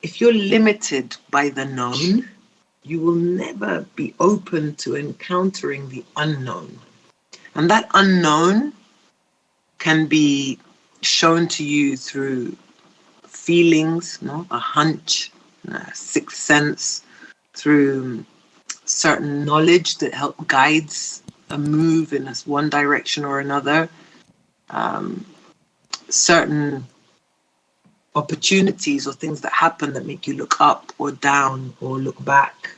if you're limited by the known, you will never be open to encountering the unknown. And that unknown can be shown to you through feelings, a hunch, a sixth sense, through certain knowledge that guides a move in one direction or another, certain opportunities or things that happen that make you look up or down or look back.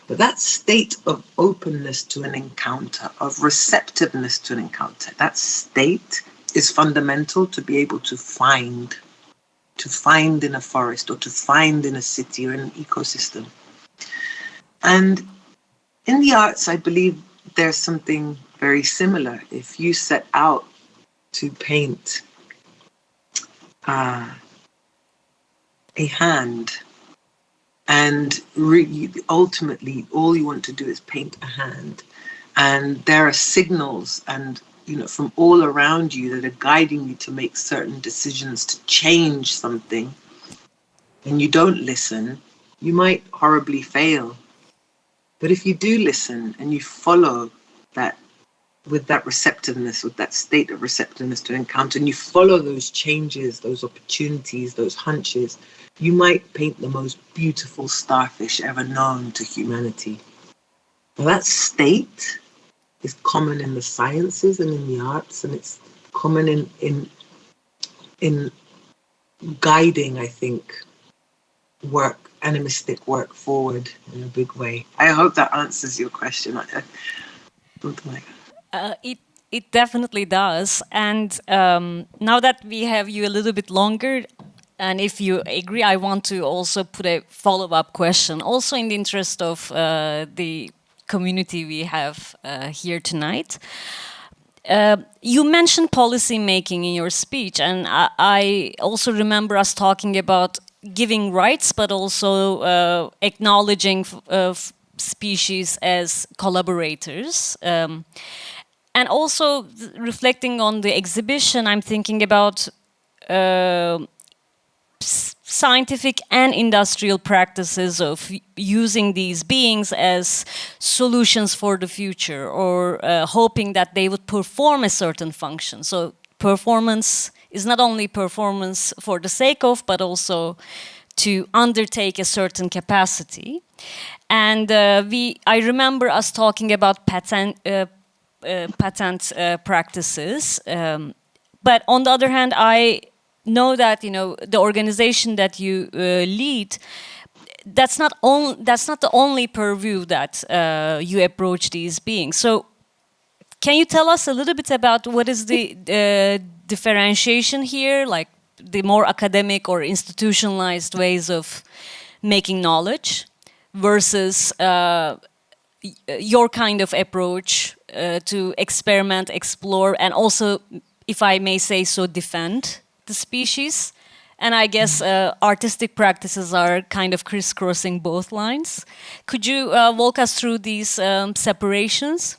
But that state of openness to an encounter, of receptiveness to an encounter, that state is fundamental to be able to find in a forest or to find in a city or in an ecosystem. And in the arts, I believe there's something very similar. If you set out to paint a hand, and ultimately all you want to do is paint a hand, and there are signals and from all around you that are guiding you to make certain decisions to change something, and you don't listen, you might horribly fail. But if you do listen and you follow that with that receptiveness, with that state of receptiveness to encounter, and you follow those changes, those opportunities, those hunches, you might paint the most beautiful starfish ever known to humanity. Now, that state is common in the sciences and in the arts, and it's common in guiding, I think, work, animistic work forward in a big way. I hope that answers your question. It definitely does. And now that we have you a little bit longer, and if you agree, I want to also put a follow-up question, also in the interest of the community we have here tonight. You mentioned policy making in your speech, and I also remember us talking about giving rights, but also acknowledging species as collaborators. And also reflecting on the exhibition, I'm thinking about scientific and industrial practices of using these beings as solutions for the future, or hoping that they would perform a certain function. So performance is not only performance for the sake of, but also to undertake a certain capacity. And I remember us talking about patent practices. But on the other hand, I know that the organization that you lead, that's not the only purview that you approach these beings. So can you tell us a little bit about what is the differentiation here, like the more academic or institutionalized ways of making knowledge versus your kind of approach to experiment, explore, and also, if I may say so, defend the species? And I guess artistic practices are kind of crisscrossing both lines. Could you walk us through these separations?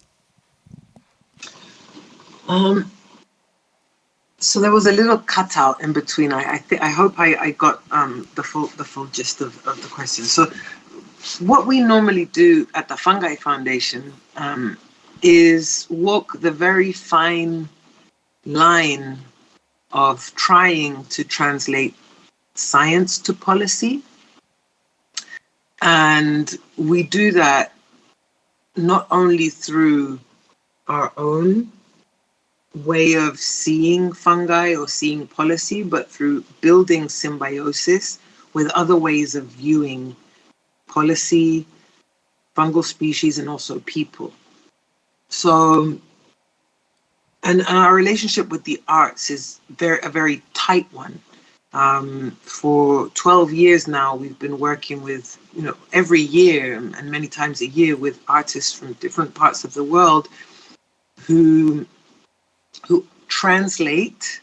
So there was a little cutout in between. I hope I got the full gist of the question. So what we normally do at the Fungi Foundation is walk the very fine line of trying to translate science to policy. And we do that not only through our own way of seeing fungi or seeing policy, but through building symbiosis with other ways of viewing policy, fungal species, and also people. So, and our relationship with the arts is a very tight one. For 12 years now, we've been working with, every year and many times a year with artists from different parts of the world who translate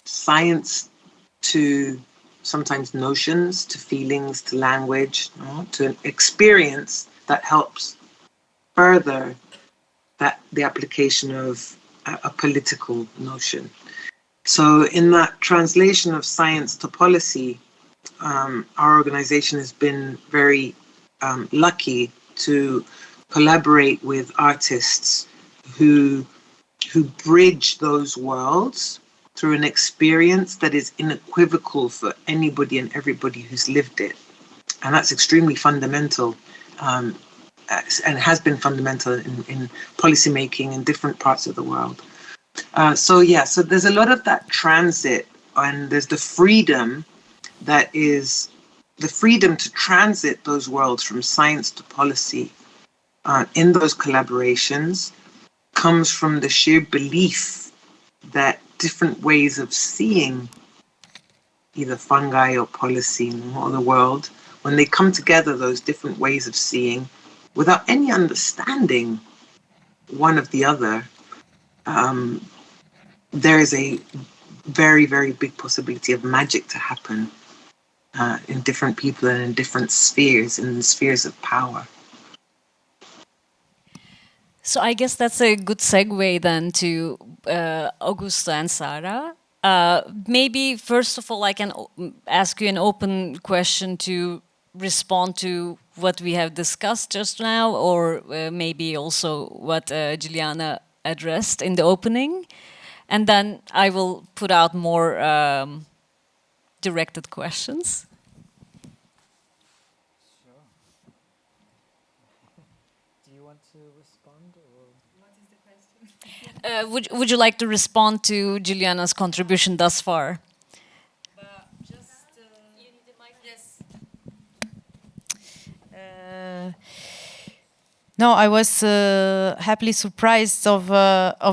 science to sometimes notions, to feelings, to language, to an experience that helps further the application of a political notion. So in that translation of science to policy, our organization has been very lucky to collaborate with artists who bridge those worlds through an experience that is unequivocal for anybody and everybody who's lived it. And that's extremely fundamental, and has been fundamental in policymaking in different parts of the world. So there's a lot of that transit, and there's the freedom that is the freedom to transit those worlds from science to policy in those collaborations comes from the sheer belief that different ways of seeing either fungi or policy or the world, when they come together, those different ways of seeing, without any understanding one of the other, there is a very, very big possibility of magic to happen in different people and in different spheres, in spheres of power. So I guess that's a good segue then to Augusto and Sara. Maybe first of all, I can ask you an open question to respond to what we have discussed just now, or maybe also what Giuliana addressed in the opening. And then I will put out more directed questions. Sure. Do you want to respond, or what is the question? Would you like to respond to Giuliana's contribution thus far? Just you need the mic. Yes. No, I was happily surprised of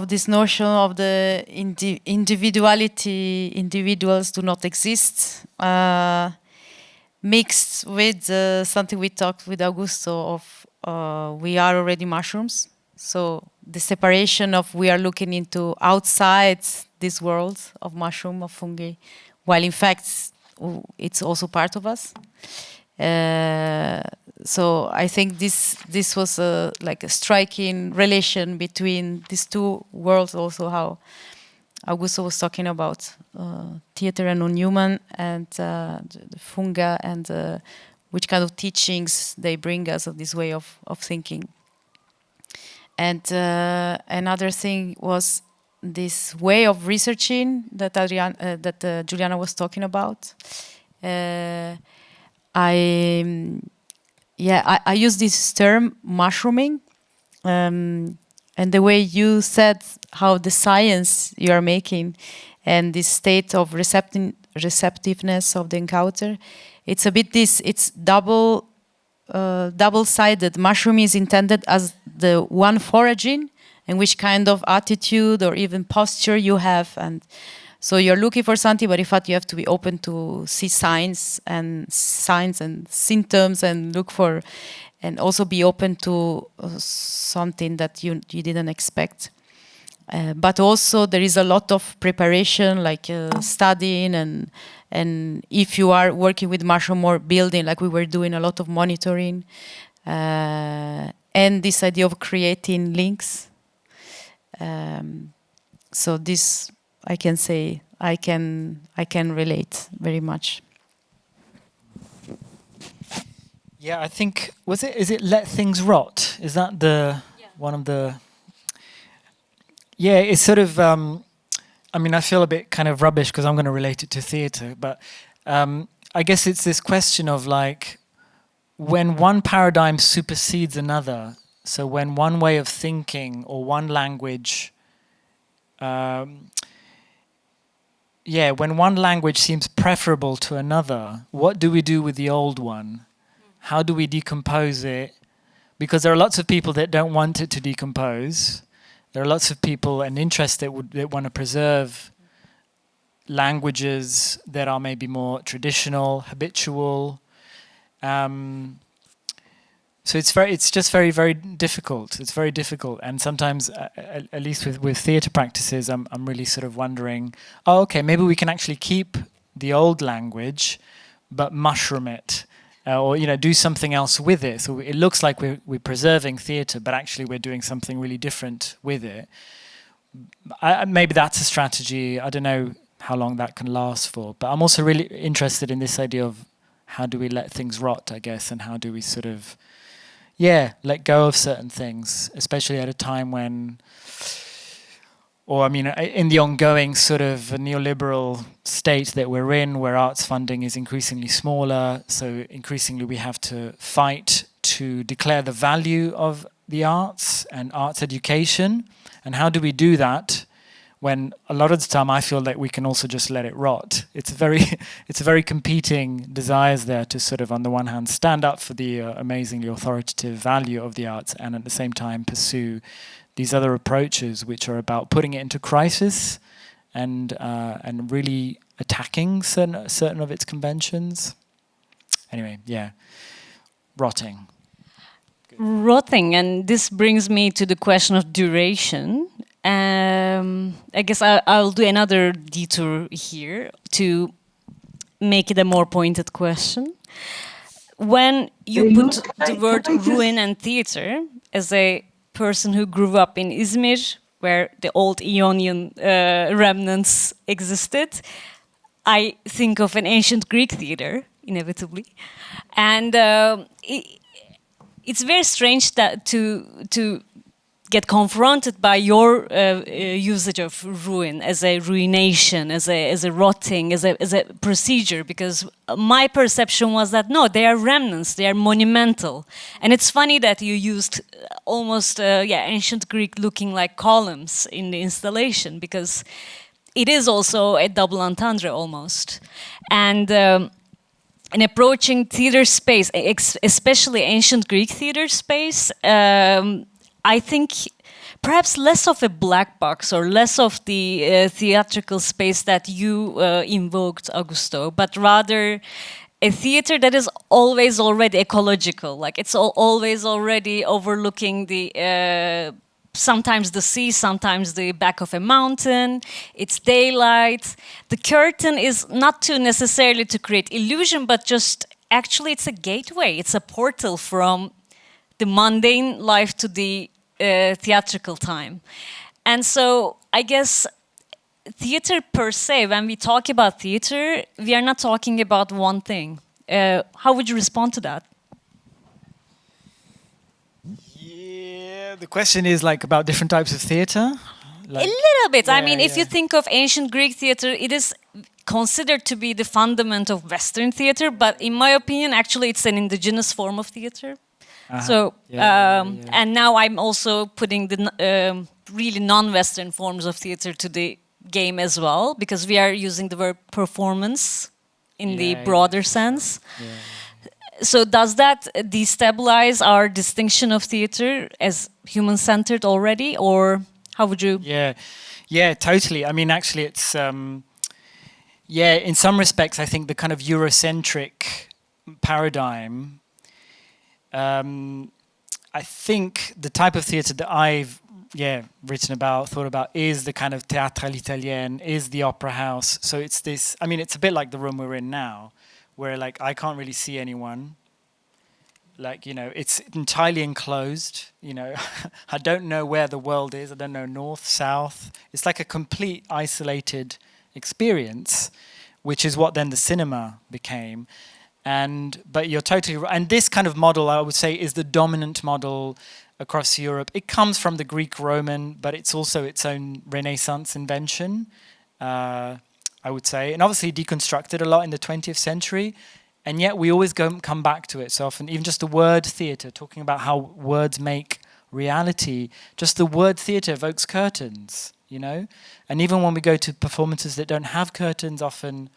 this notion of the individuality. Individuals do not exist, mixed with something we talked with Augusto of we are already mushrooms. So the separation of we are looking into outside this world of mushroom, of fungi, while in fact it's also part of us. So I think this was like a striking relation between these two worlds. Also, how Augusto was talking about theater and non-human, and the funga, and which kind of teachings they bring us of this way of thinking. And another thing was this way of researching that Giuliana was talking about. I use this term mushrooming, and the way you said how the science you are making and this state of receptiveness of the encounter, it's a bit this, it's double-sided. Mushroom is intended as the one foraging, and which kind of attitude or even posture you have, and so you're looking for something, but in fact you have to be open to see signs and symptoms, and look for, and also be open to something that you didn't expect. But also there is a lot of preparation, like studying, and if you are working with mushroom or building, like we were doing, a lot of monitoring, and this idea of creating links. So this, I can say, I can relate very much. Yeah, I think is it let things rot? Is that one of the? Yeah, it's sort of. I mean, I feel a bit kind of rubbish because I'm going to relate it to theatre, but I guess it's this question of like when one paradigm supersedes another. So when one way of thinking or one language yeah, when one language seems preferable to another, what do we do with the old one? How do we decompose it? Because there are lots of people that don't want it to decompose. There are lots of people and interests that want to preserve languages that are maybe more traditional, habitual. So it's just very, very difficult. It's very difficult, and sometimes, at least with theatre practices, I'm really sort of wondering, oh, okay, maybe we can actually keep the old language, but mushroom it, or do something else with it. So it looks like we're preserving theatre, but actually we're doing something really different with it. Maybe that's a strategy. I don't know how long that can last for, but I'm also really interested in this idea of how do we let things rot, I guess, and how do we sort of let go of certain things, especially at a time when, or I mean, in the ongoing sort of neoliberal state that we're in, where arts funding is increasingly smaller, so increasingly we have to fight to declare the value of the arts and arts education. And how do we do that when a lot of the time I feel that we can also just let it rot? It's very competing desires there to sort of, on the one hand, stand up for the amazingly authoritative value of the arts, and at the same time pursue these other approaches which are about putting it into crisis and really attacking certain of its conventions. Anyway, rotting. Rotting, and this brings me to the question of duration. I guess I'll do another detour here to make it a more pointed question. When you put the word ruin and theatre, as a person who grew up in Izmir, where the old Ionian remnants existed, I think of an ancient Greek theatre, inevitably. And it's very strange that to get confronted by your usage of ruin as a ruination, as a rotting, as a procedure, because my perception was that no, they are remnants, they are monumental. And it's funny that you used almost ancient Greek looking like columns in the installation, because it is also a double entendre almost. And in approaching theater space, especially ancient Greek theater space, I think perhaps less of a black box or less of the theatrical space that you invoked, Augusto, but rather a theater that is always already ecological. Like it's always already overlooking the sometimes the sea, sometimes the back of a mountain. It's daylight. The curtain is not to necessarily to create illusion, but just actually it's a gateway. It's a portal from the mundane life to the theatrical time. And so I guess theater per se, when we talk about theater, we are not talking about one thing. How would you respond to that? Yeah, the question is like about different types of theater? Like, a little bit. I mean, if you think of ancient Greek theater, it is considered to be the fundament of Western theater, but in my opinion, actually it's an indigenous form of theater. So, and now I'm also putting the really non-Western forms of theater to the game as well, because we are using the word performance in the broader sense. So does that destabilize our distinction of theater as human-centered already, or how would you? Yeah, totally. I mean, actually, it's in some respects, I think the kind of Eurocentric paradigm. I think the type of theatre that I've written about, thought about, is the kind of théâtre italienne, is the opera house. So it's this. I mean, it's a bit like the room we're in now, where like I can't really see anyone. Like, it's entirely enclosed. I don't know where the world is. I don't know north, south. It's like a complete isolated experience, which is what then the cinema became. But you're totally right. And this kind of model, I would say, is the dominant model across Europe. It comes from the Greek-Roman, but it's also its own Renaissance invention, I would say. And obviously deconstructed a lot in the 20th century. And yet we always come back to it so often. Even just the word theatre, talking about how words make reality. Just the word theatre evokes curtains. you know? And even when we go to performances that don't have curtains, often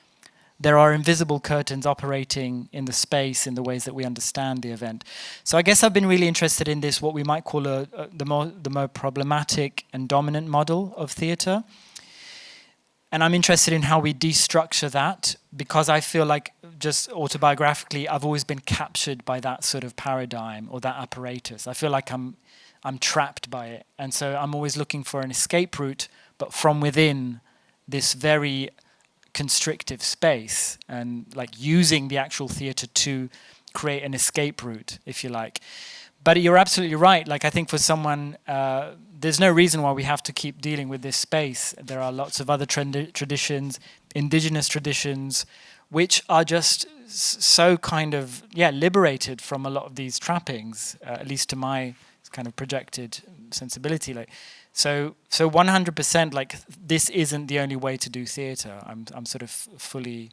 there are invisible curtains operating in the space in the ways that we understand the event. So I guess I've been really interested in this, what we might call the more problematic and dominant model of theatre. And I'm interested in how we destructure that, because I feel like, just autobiographically, I've always been captured by that sort of paradigm or that apparatus. I feel like I'm trapped by it. And so I'm always looking for an escape route, but from within this very constrictive space, and like using the actual theatre to create an escape route, if you like. But you're absolutely right. Like, I think for someone, there's no reason why we have to keep dealing with this space. There are lots of other traditions, indigenous traditions, which are just so kind of, liberated from a lot of these trappings, at least to my kind of projected sensibility. Like, so 100%, like, this isn't the only way to do theatre. I'm sort of fully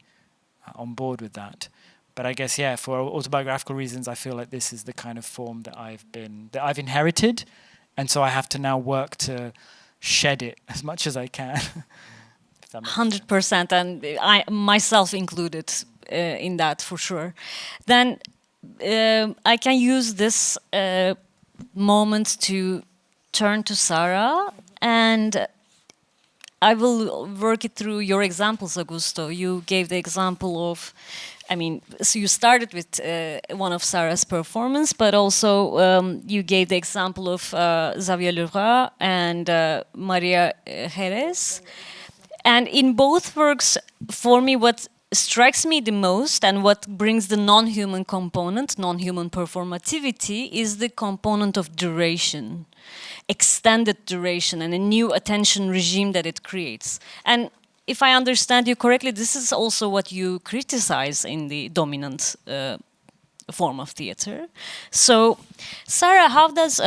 on board with that. But I guess, for autobiographical reasons, I feel like this is the kind of form that I've inherited, and so I have to now work to shed it as much as I can. 100%, and I myself included in that for sure. Then I can use this moment to turn to Sara, and I will work it through your examples, Augusto. You gave the example of, so you started with one of Sara's performance, but also you gave the example of Xavier Leroy and Maria Jerez. And in both works, for me, what strikes me the most and what brings the non-human component, non-human performativity, is the component of duration, extended duration, and a new attention regime that it creates. And if I understand you correctly, this is also what you criticize in the dominant form of theater. So, Sara, how does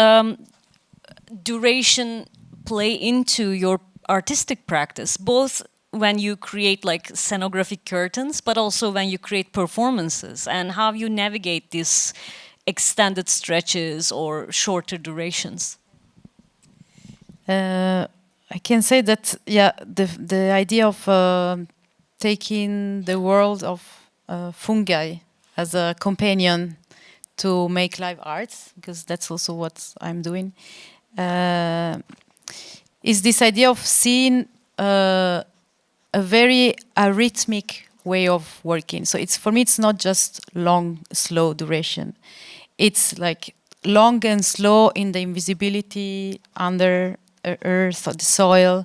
duration play into your artistic practice, both when you create like scenographic curtains, but also when you create performances, and how you navigate these extended stretches or shorter durations? I can say that, the idea of taking the world of fungi as a companion to make live arts, because that's also what I'm doing, is this idea of seeing a very arrhythmic way of working. So for me, it's not just long, slow duration. It's like long and slow in the invisibility under earth or the soil.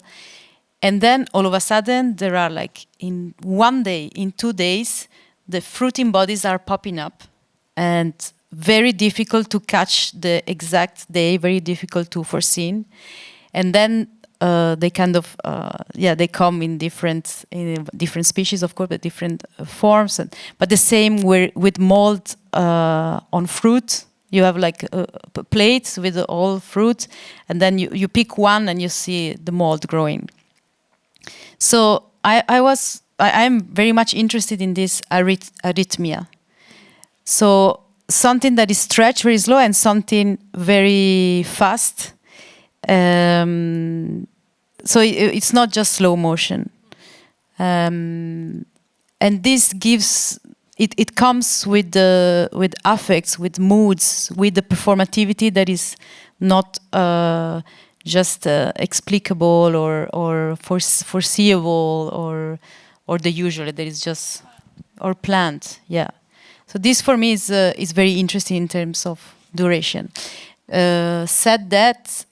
And then all of a sudden, there are like in 1 day, in 2 days, the fruiting bodies are popping up, and very difficult to catch the exact day, very difficult to foresee. And then they kind of, they come in different species, of course, but different forms. But the same with mold on fruit. You have like plates with all fruit, and then you pick one and you see the mold growing. So I'm very much interested in this arrhythmia. So something that is stretched very slow and something very fast. So it's not just slow motion. And this gives, it comes with affects, with moods, with the performativity that is not just explicable or foreseeable or the usual, that is just, or planned, So this for me is very interesting in terms of duration. Said that,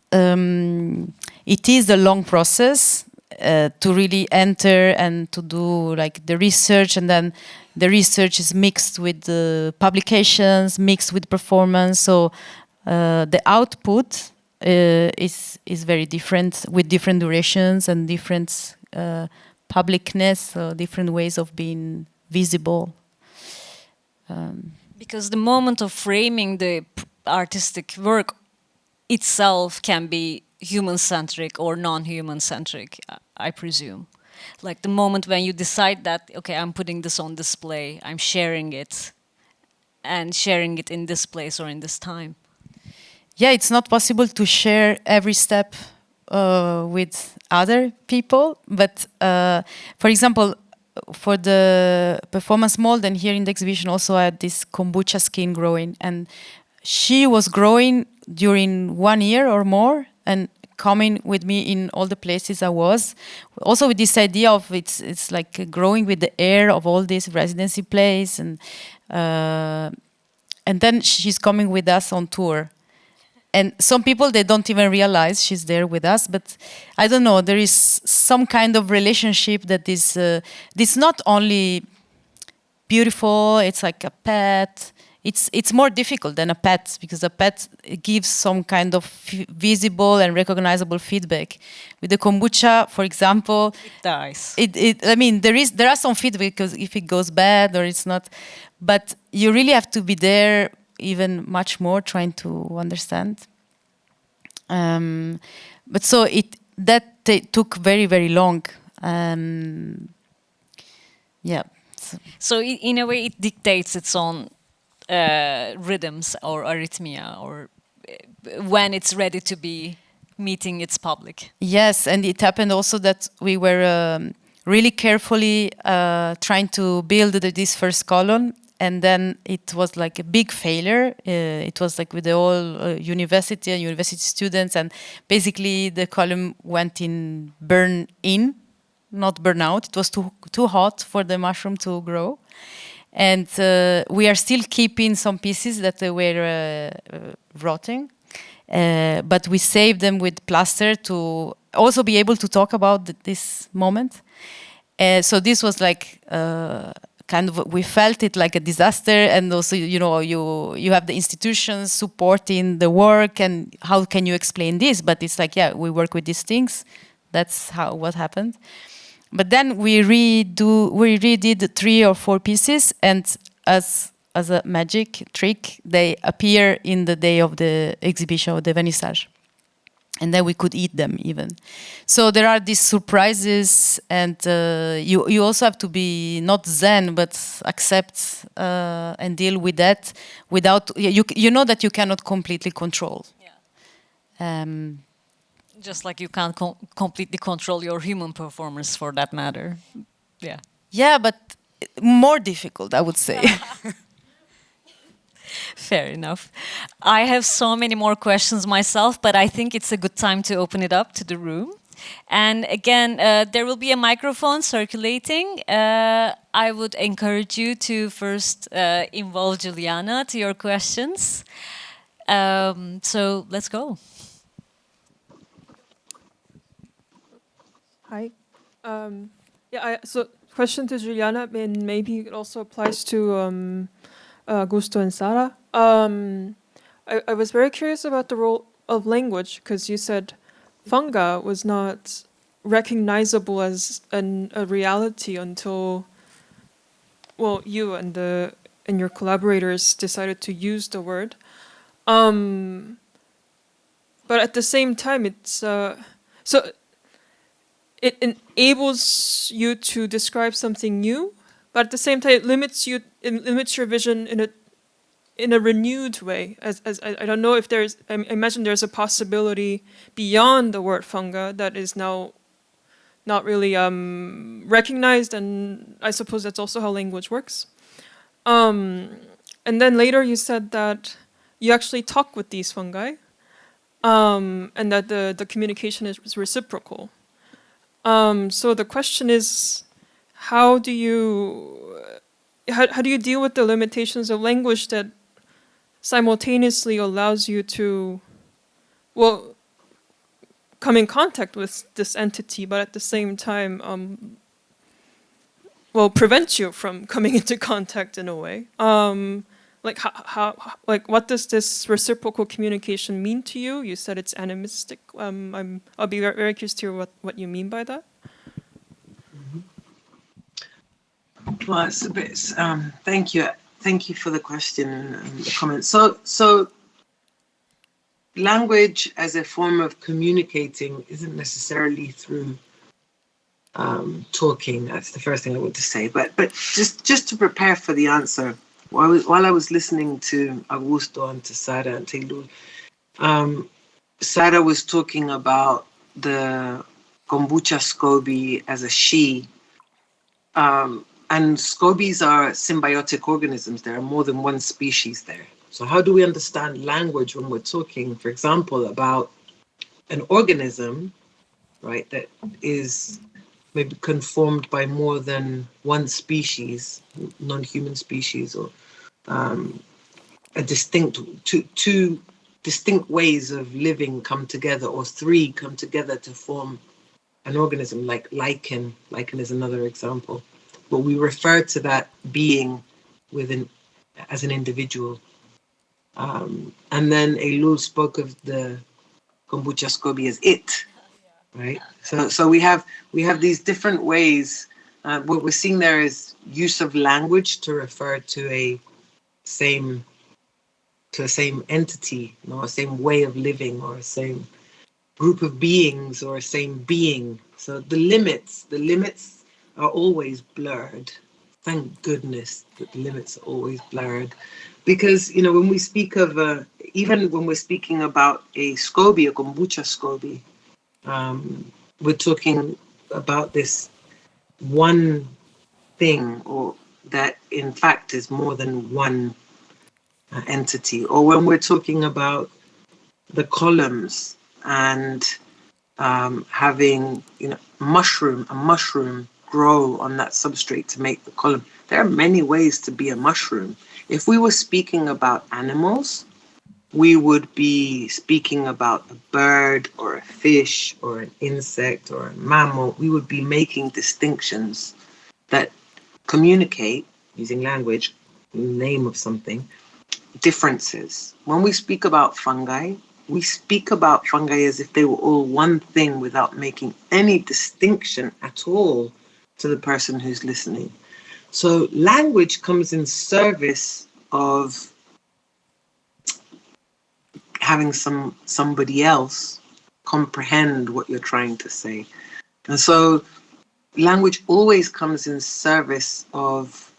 it is a long process to really enter and to do like the research, and then the research is mixed with the publications, mixed with performance. So the output is very different, with different durations and different publicness, different ways of being visible. Because the moment of framing the artistic work itself can be human-centric or non-human-centric, I presume. Like the moment when you decide that, okay, I'm putting this on display, I'm sharing it, and sharing it in this place or in this time. Yeah, it's not possible to share every step with other people. But for example, for the performance mold, and here in the exhibition also I had this kombucha skin growing, and she was growing during 1 year or more and coming with me in all the places I was. Also with this idea of it's like growing with the air of all this residency place, and then she's coming with us on tour. And some people, they don't even realize she's there with us, but I don't know, there is some kind of relationship that is this not only beautiful, it's like a pet. It's more difficult than a pet, because a pet gives some kind of visible and recognizable feedback. With the kombucha, for example, It dies. I mean, there are some feedback, because if it goes bad or it's not, but you really have to be there even much more, trying to understand. But so that took very, very long. Yeah. So in a way, it dictates its own rhythms or arrhythmia, or when it's ready to be meeting its public. Yes, and it happened also that we were really carefully trying to build this first column, and then it was like a big failure. It was like with the whole university and university students, and basically the column went in burn in, not burn out. It was too hot for the mushroom to grow. And we are still keeping some pieces that were rotting, but we saved them with plaster to also be able to talk about this moment. So this was like kind of, we felt it like a disaster, and also, you know, you have the institutions supporting the work, and how can you explain this? But it's like, yeah, we work with these things. That's what happened. But then we redid 3 or 4 pieces, and as a magic trick, they appear in the day of the exhibition, of the vernissage. And then we could eat them even. So there are these surprises, and you also have to be not zen, but accept and deal with that without, you know that you cannot completely control. Yeah. Just like you can't completely control your human performance, for that matter. Yeah. Yeah, but more difficult, I would say. Fair enough. I have so many more questions myself, but I think it's a good time to open it up to the room. And again, there will be a microphone circulating. I would encourage you to first involve Giuliana to your questions. So let's go. Hi. So question to Giuliana, and maybe it also applies to Augusto and Sara. I was very curious about the role of language, because you said funga was not recognizable as a reality until, well, you and your collaborators decided to use the word. But at the same time, it's it enables you to describe something new, but at the same time, it limits your vision in a renewed way. As I don't know if there's, I imagine there's a possibility beyond the word funga that is now not really recognized, and I suppose that's also how language works. And then later you said that you actually talk with these fungi, and that the communication is reciprocal. So the question is, how do you deal with the limitations of language that simultaneously allows you to, well, come in contact with this entity, but at the same time, well, prevent you from coming into contact in a way? Like like what does this reciprocal communication mean to you? You said it's animistic. I'll be very curious to hear what you mean by that. Well, it's a bit. Thank you for the question and the comments. So, language as a form of communicating isn't necessarily through talking. That's the first thing I want to say. But just to prepare for the answer, while I was listening to Augusto and to Sara and to Eylül, Sara was talking about the kombucha SCOBY as a she. And SCOBYs are symbiotic organisms. There are more than one species there. So how do we understand language when we're talking, for example, about an organism, right, that is maybe conformed by more than one species, non-human species, or a distinct two distinct ways of living come together, or three come together to form an organism, like lichen. Lichen is another example. But we refer to that being as an individual. And then Eylül spoke of the kombucha SCOBY as it, right? So we have these different ways. What we're seeing there is use of language to refer to a same entity, a same way of living, or a same group of beings, or a same being. So the limits are always blurred. Thank goodness that the limits are always blurred, because when we speak of even when we're speaking about a SCOBY, a kombucha SCOBY, we're talking about this one thing, or that in fact is more than one entity. Or when we're talking about the columns and having a mushroom grow on that substrate to make the column. There are many ways to be a mushroom. If we were speaking about animals, we would be speaking about a bird or a fish or an insect or a mammal. We would be making distinctions that communicate, using language, in the name of something, differences. When we speak about fungi, we speak about fungi as if they were all one thing, without making any distinction at all to the person who's listening. So language comes in service of having somebody else comprehend what you're trying to say. And so language always comes in service of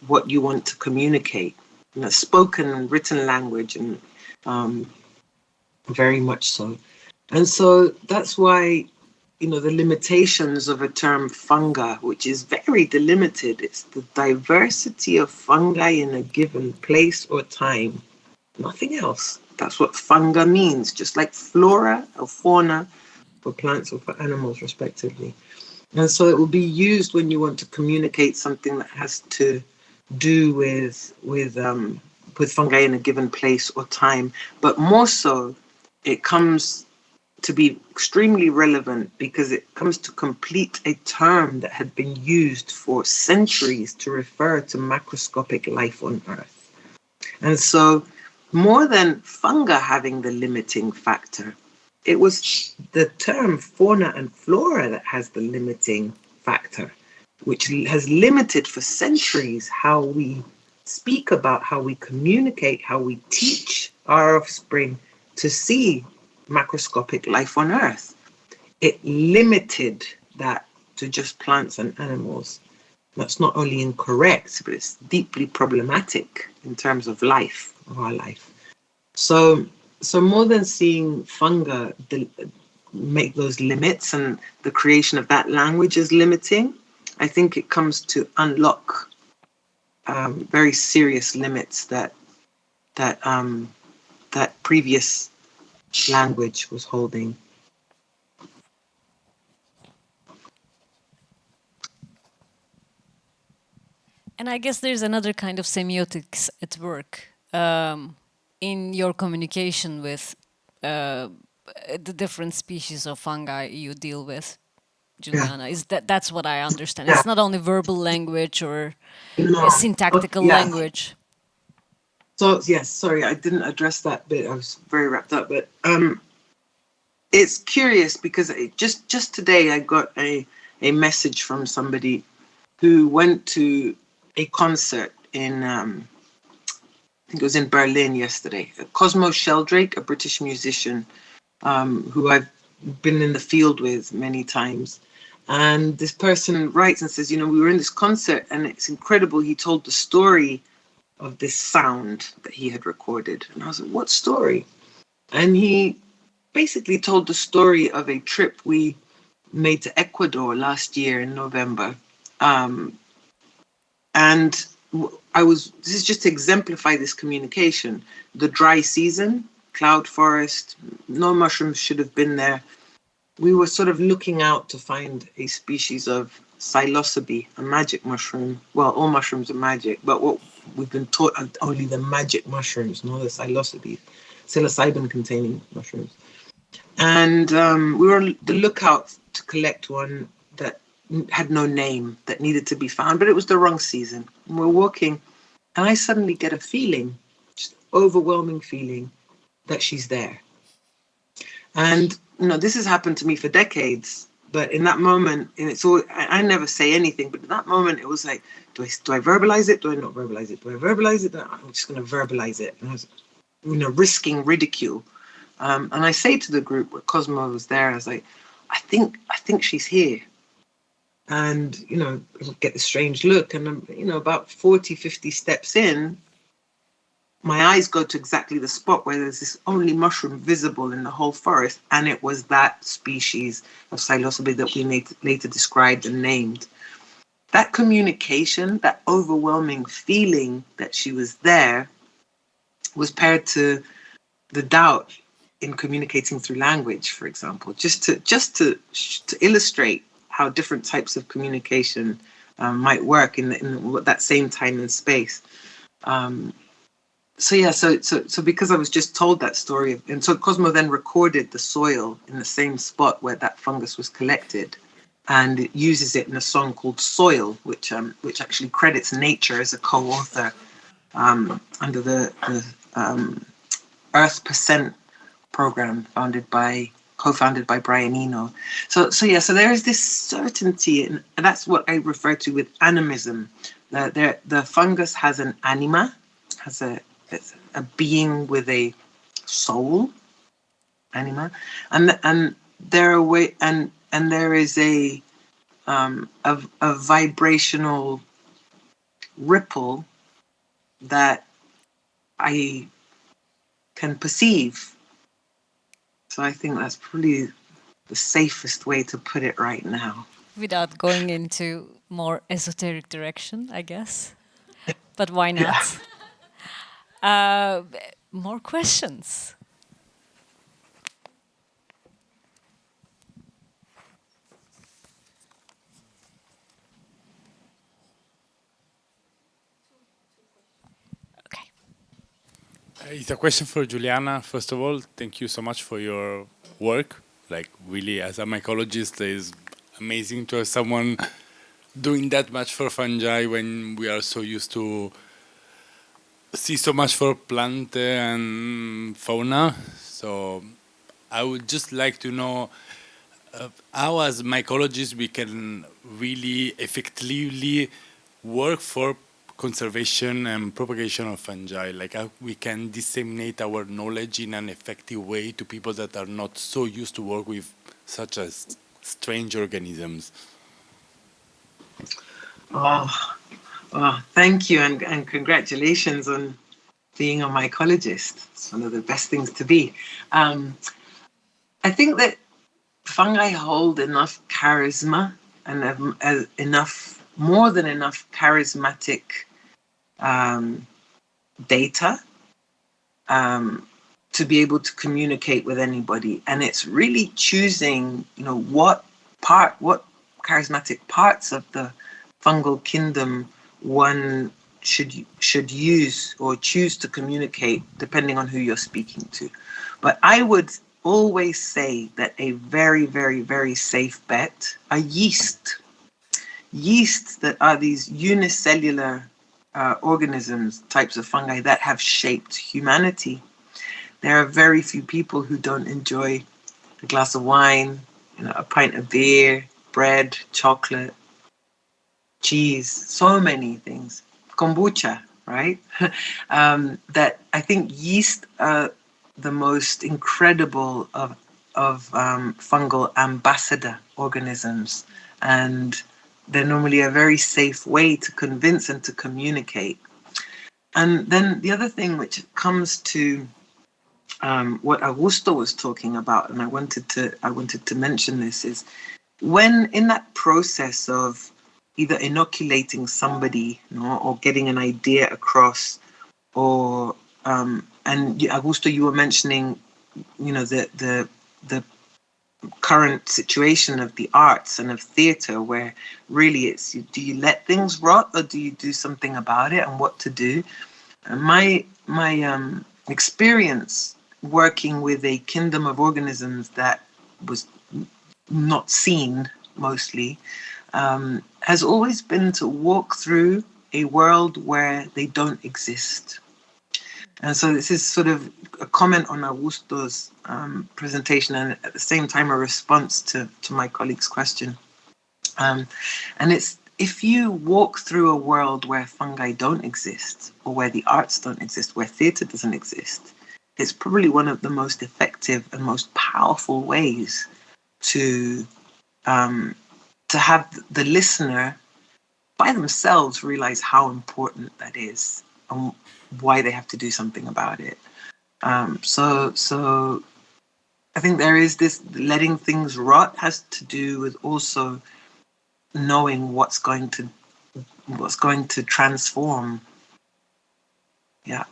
what you want to communicate. Spoken and written language, and very much so. And so that's why, the limitations of a term funga, which is very delimited, it's the diversity of fungi in a given place or time, nothing else. That's what funga means, just like flora or fauna for plants or for animals, respectively. And so it will be used when you want to communicate something that has to do with fungi in a given place or time. But more so, it comes to be extremely relevant because it comes to complete a term that had been used for centuries to refer to macroscopic life on Earth. And so, more than funga having the limiting factor, it was the term fauna and flora that has the limiting factor, which has limited for centuries how we speak about, how we communicate, how we teach our offspring to see macroscopic life on Earth. It limited that to just plants and animals. That's not only incorrect, but it's deeply problematic in terms of life, of our life. So more than seeing funga make those limits and the creation of that language as limiting, I think it comes to unlock very serious limits that previous language was holding. And I guess there's another kind of semiotics at work in your communication with the different species of fungi you deal with, Giuliana. Is that's what I understand? It's not only verbal language or syntactical language. So yes, sorry, I didn't address that bit. I was very wrapped up, but it's curious because just today I got a message from somebody who went to a concert in I think it was in Berlin yesterday. Cosmo Sheldrake, a British musician who I've been in the field with many times. And this person writes and says, we were in this concert and it's incredible. He told the story of this sound that he had recorded. And I was like, what story? And he basically told the story of a trip we made to Ecuador last year in November. And this is just to exemplify this communication. The dry season, cloud forest, no mushrooms should have been there. We were sort of looking out to find a species of psilocybe, a magic mushroom. Well, all mushrooms are magic, but what we've been taught are only the magic mushrooms, not the psilocybin containing mushrooms. And we were on the lookout to collect one that had no name, that needed to be found, but it was the wrong season. And we're walking, and I suddenly get a feeling, just overwhelming feeling, that she's there. And this has happened to me for decades, but in that moment, and it's all, I never say anything, but in that moment, it was like, do I verbalize it? Do I not verbalize it? Do I verbalize it? I'm just going to verbalize it. And I was, risking ridicule. And I say to the group where Cosmo was there, I was like, I think she's here. And, get this strange look. And, about 40, 50 steps in, my eyes go to exactly the spot where there's this only mushroom visible in the whole forest. And it was that species of psilocybe that we later described and named. That communication, that overwhelming feeling that she was there, was paired to the doubt in communicating through language, for example, just to illustrate how different types of communication might work in that same time and space. So because I was just told that story, and so Cosmo then recorded the soil in the same spot where that fungus was collected, and it uses it in a song called Soil, which actually credits nature as a co-author under the Earth Percent program co-founded by Brian Eno. So there is this certainty, and that's what I refer to with animism. The fungus has an anima, has a being with a soul, anima, and there is a vibrational ripple that I can perceive. So I think that's probably the safest way to put it right now. Without going into more esoteric direction, I guess. But why not? Yeah. More questions? Okay. It's a question for Giuliana. First of all, thank you so much for your work. Like, really, as a mycologist, it's amazing to have someone doing that much for fungi when we are so used to see so much for plant and fauna. So I would just like to know how, as mycologists, we can really effectively work for conservation and propagation of fungi, like how we can disseminate our knowledge in an effective way to people that are not so used to work with such as strange organisms. Thank you, and congratulations on being a mycologist. It's one of the best things to be. I think that fungi hold enough charisma and more than enough charismatic data to be able to communicate with anybody. And it's really choosing, what charismatic parts of the fungal kingdom one should use or choose to communicate depending on who you're speaking to. But I would always say that a very, very, very safe bet are yeast. Yeasts that are these unicellular organisms, types of fungi that have shaped humanity. There are very few people who don't enjoy a glass of wine, a pint of beer, bread, chocolate, cheese, so many things. Kombucha, right? That I think yeast are the most incredible of fungal ambassador organisms, and they're normally a very safe way to convince and to communicate. And then the other thing which comes to what Augusto was talking about, and I wanted to mention this, is when in that process of either inoculating somebody, or getting an idea across, or and Augusto, you were mentioning, the current situation of the arts and of theatre, where really it's, do you let things rot or do you do something about it, and what to do. And my experience working with a kingdom of organisms that was not seen mostly, has always been to walk through a world where they don't exist. And so this is sort of a comment on Augusto's presentation, and at the same time a response to my colleague's question. And it's, if you walk through a world where fungi don't exist, or where the arts don't exist, where theatre doesn't exist, it's probably one of the most effective and most powerful ways to have the listener by themselves realize how important that is and why they have to do something about it. So I think there is this, letting things rot has to do with also knowing what's going to transform. Yeah.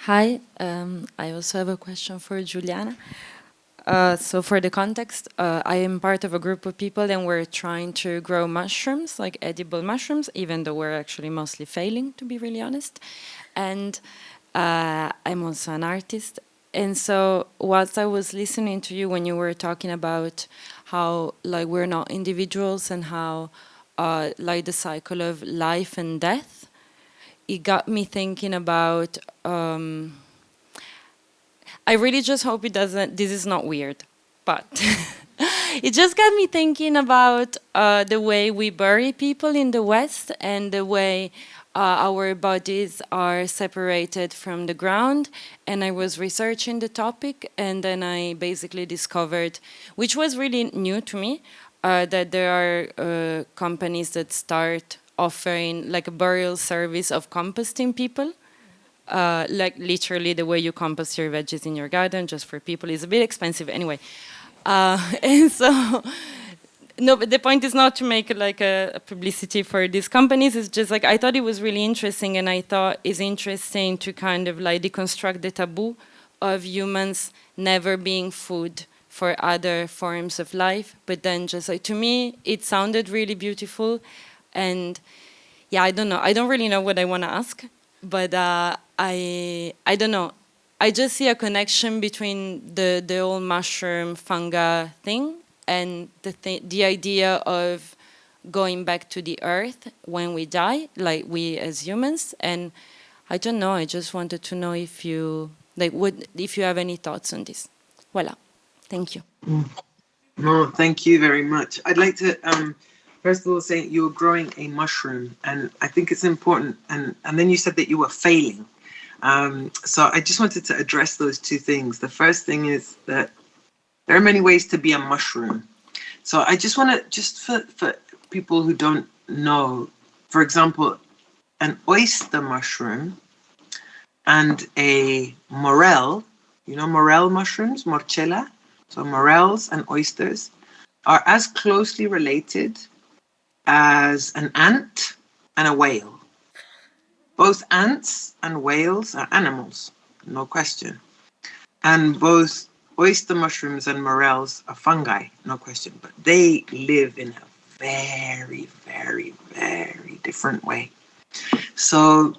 Hi, I also have a question for Giuliana. So for the context, I am part of a group of people and we're trying to grow mushrooms, like edible mushrooms, even though we're actually mostly failing, to be really honest. And I'm also an artist. And so whilst I was listening to you when you were talking about how like we're not individuals and how like the cycle of life and death, it got me thinking about, I really just hope it doesn't, this is not weird, but it just got me thinking about the way we bury people in the West and the way our bodies are separated from the ground. And I was researching the topic, and then I basically discovered, which was really new to me, that there are companies that start offering like a burial service of composting people. Like literally the way you compost your veggies in your garden, just for people, is a bit expensive anyway. And so, no, but the point is not to make like a publicity for these companies. It's just like, I thought it was really interesting, and I thought it's interesting to kind of like deconstruct the taboo of humans never being food for other forms of life. But then just like, to me, it sounded really beautiful. And yeah, I don't know. I don't really know what I want to ask, but I don't know. I just see a connection between the whole mushroom funga thing and the idea of going back to the earth when we die, like we as humans. And I don't know. I just wanted to know if you if you have any thoughts on this. Voila. Thank you. No, thank you very much. I'd like to first of all say you were growing a mushroom, and I think it's important. And then you said that you were failing. So I just wanted to address those two things. The first thing is that there are many ways to be a mushroom. So I just want to, just for people who don't know, for example, an oyster mushroom and a morel, you know, morel mushrooms, morchella, so morels and oysters are as closely related as an ant and a whale. Both ants and whales are animals, no question. And both oyster mushrooms and morels are fungi, no question. But they live in a very, very, very different way. So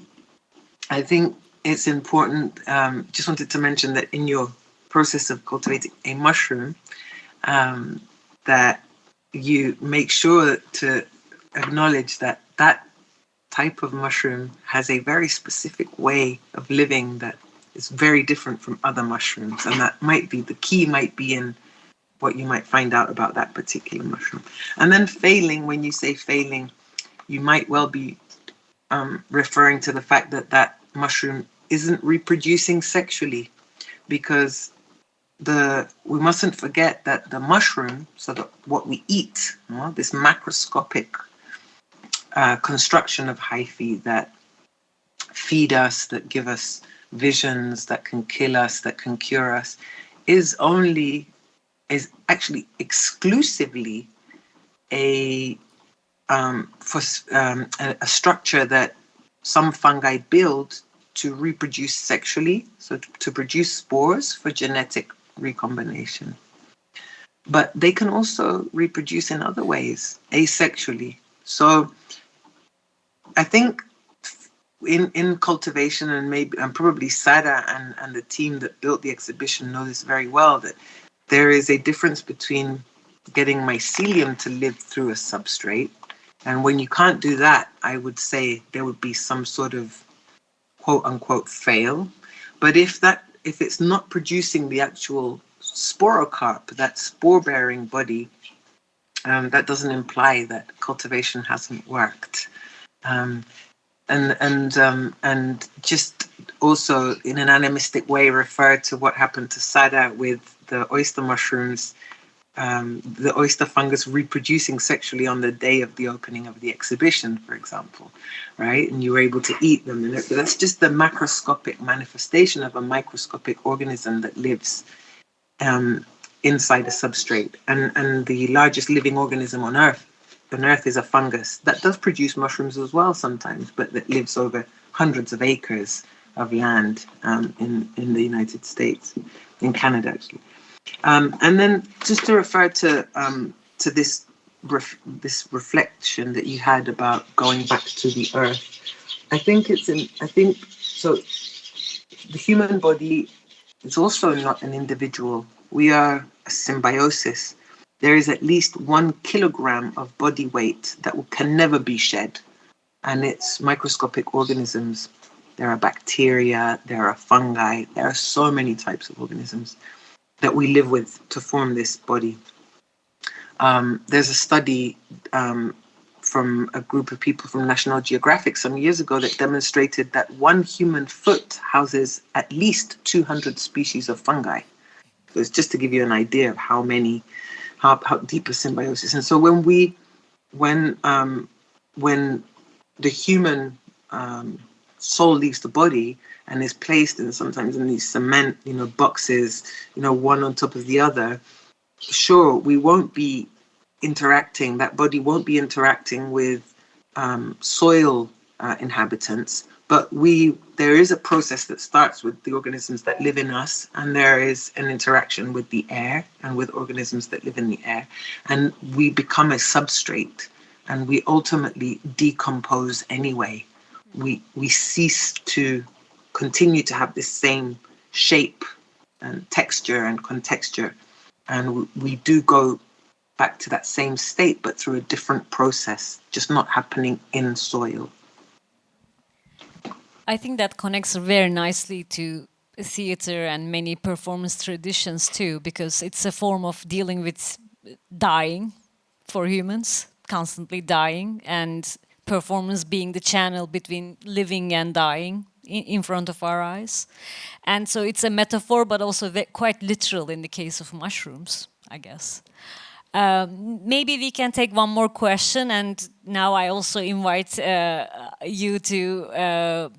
I think it's important, just wanted to mention that in your process of cultivating a mushroom, that you make sure to acknowledge that that type of mushroom has a very specific way of living that is very different from other mushrooms. And that might be, the key might be in what you might find out about that particular mushroom. And then failing, when you say failing, you might well be referring to the fact that that mushroom isn't reproducing sexually, because we mustn't forget that the mushroom, so that what we eat, this macroscopic construction of hyphae that feed us, that give us visions, that can kill us, that can cure us, is actually exclusively a structure that some fungi build to reproduce sexually, so to produce spores for genetic recombination. But they can also reproduce in other ways, asexually. So I think in cultivation, and probably Sara and the team that built the exhibition know this very well, that there is a difference between getting mycelium to live through a substrate, and when you can't do that, I would say there would be some sort of quote unquote fail. But if it's not producing the actual sporocarp, that spore-bearing body, that doesn't imply that cultivation hasn't worked. And just also in an animistic way refer to what happened to Sara with the oyster mushrooms, the oyster fungus reproducing sexually on the day of the opening of the exhibition, for example, right? And you were able to eat them. And that's just the macroscopic manifestation of a microscopic organism that lives inside a substrate. And the largest living organism on Earth is a fungus that does produce mushrooms as well sometimes, but that lives over hundreds of acres of land in the United States, in Canada actually. And then just to refer to this reflection that you had about going back to the earth, I think so. The human body is also not an individual. We are a symbiosis. There is at least 1 kilogram of body weight that can never be shed, and it's microscopic organisms. There are bacteria, there are fungi, there are so many types of organisms that we live with to form this body. There's a study from a group of people from National Geographic some years ago that demonstrated that 1 human foot houses at least 200 species of fungi. So it's just to give you an idea of how deep a symbiosis. And so when the human soul leaves the body and is placed sometimes in these cement, boxes, one on top of the other, sure, we won't be interacting, that body won't be interacting with soil inhabitants, but there is a process that starts with the organisms that live in us, and there is an interaction with the air and with organisms that live in the air, and we become a substrate, and we ultimately decompose anyway. We cease to continue to have this same shape and texture and contexture, and we do go back to that same state, but through a different process, just not happening in soil. I think that connects very nicely to theater and many performance traditions too, because it's a form of dealing with dying for humans, constantly dying, and performance being the channel between living and dying in front of our eyes. And so it's a metaphor, but also quite literal in the case of mushrooms, I guess. Maybe we can take one more question, and now I also invite you to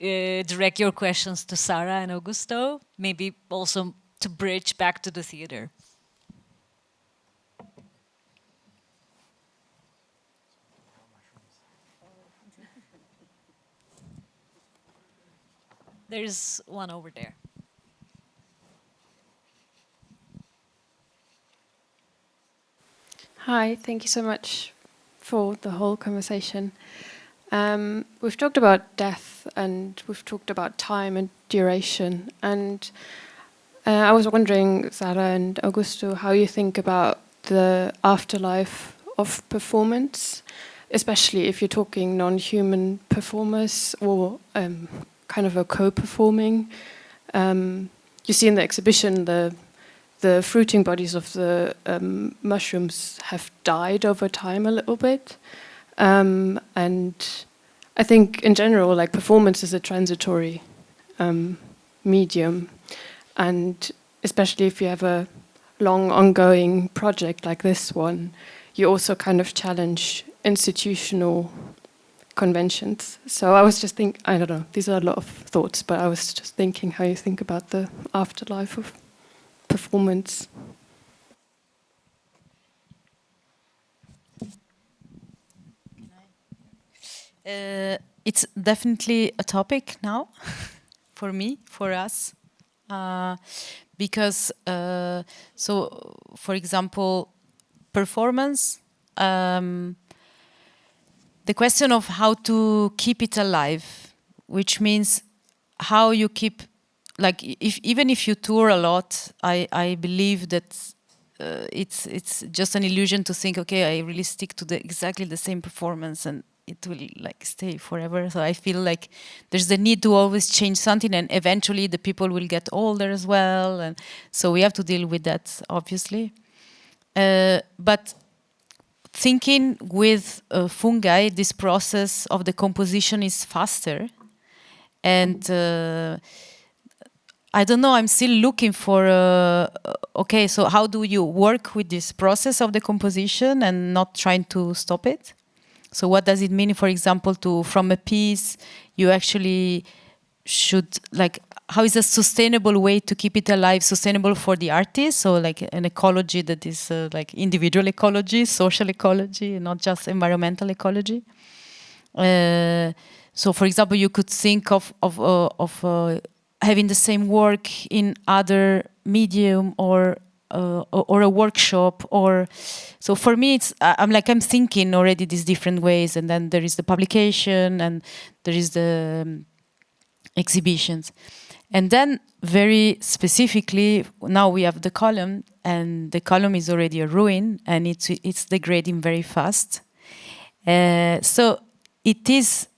direct your questions to Sara and Augusto, maybe also to bridge back to the theater. There's one over there. Hi, thank you so much for the whole conversation. We've talked about death and we've talked about time and duration. And I was wondering, Sara and Augusto, how you think about the afterlife of performance, especially if you're talking non-human performers or kind of a co-performing. You see in the exhibition the fruiting bodies of the mushrooms have died over time a little bit. And I think in general, like, performance is a transitory medium. And especially if you have a long ongoing project like this one, you also kind of challenge institutional conventions. So I was just thinking, I don't know, these are a lot of thoughts, but I was just thinking how you think about the afterlife of performance. It's definitely a topic now for me, for us, because, so for example, performance, the question of how to keep it alive, which means how you keep, like, even if you tour a lot, I believe that it's just an illusion to think, okay, I really stick to exactly the same performance and it will like stay forever. So I feel like there's the need to always change something, and eventually the people will get older as well, and so we have to deal with that, obviously. But thinking with fungi, this process of the composition is faster, and I don't know, I'm still looking for, okay, so how do you work with this process of the composition and not trying to stop it? So what does it mean, for example, from a piece, you actually should, like, how is a sustainable way to keep it alive, sustainable for the artist? So like an ecology that is like individual ecology, social ecology, not just environmental ecology. So for example, you could think of having the same work in other medium or a workshop, or so for me it's I'm thinking already these different ways, and then there is the publication and there is the exhibitions, and then very specifically now we have the column, and the column is already a ruin and it's degrading very fast. So it is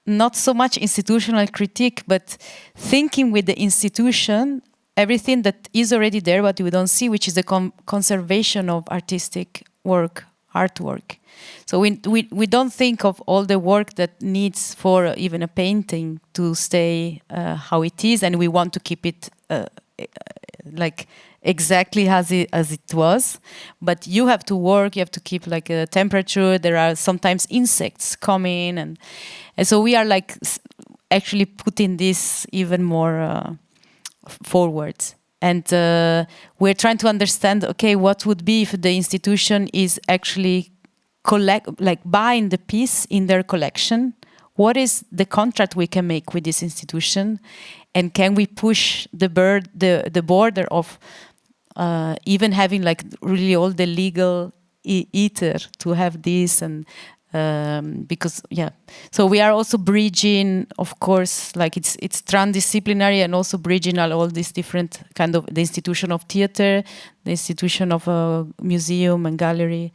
not so much institutional critique, but thinking with the institution everything that is already there, but we don't see, which is the conservation of artistic work, artwork. So we don't think of all the work that needs for even a painting to stay how it is, and we want to keep it like exactly as it was. But you have to work, you have to keep like a temperature. There are sometimes insects coming, and so we are like actually putting this even more forwards, and we're trying to understand, okay, what would be if the institution is actually buying the piece in their collection? What is the contract we can make with this institution, and can we push the border of even having like really all the legal ether to have this, and because so we are also bridging, of course, like it's transdisciplinary, and also bridging all these different kind of the institution of theater, the institution of a museum and gallery.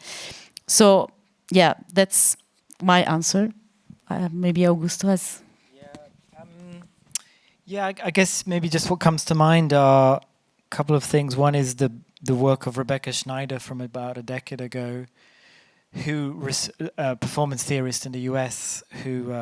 So yeah, that's my answer. Maybe Augusto has. I guess maybe just what comes to mind are a couple of things. One is the work of Rebecca Schneider from about a decade ago, who a performance theorist in the US, who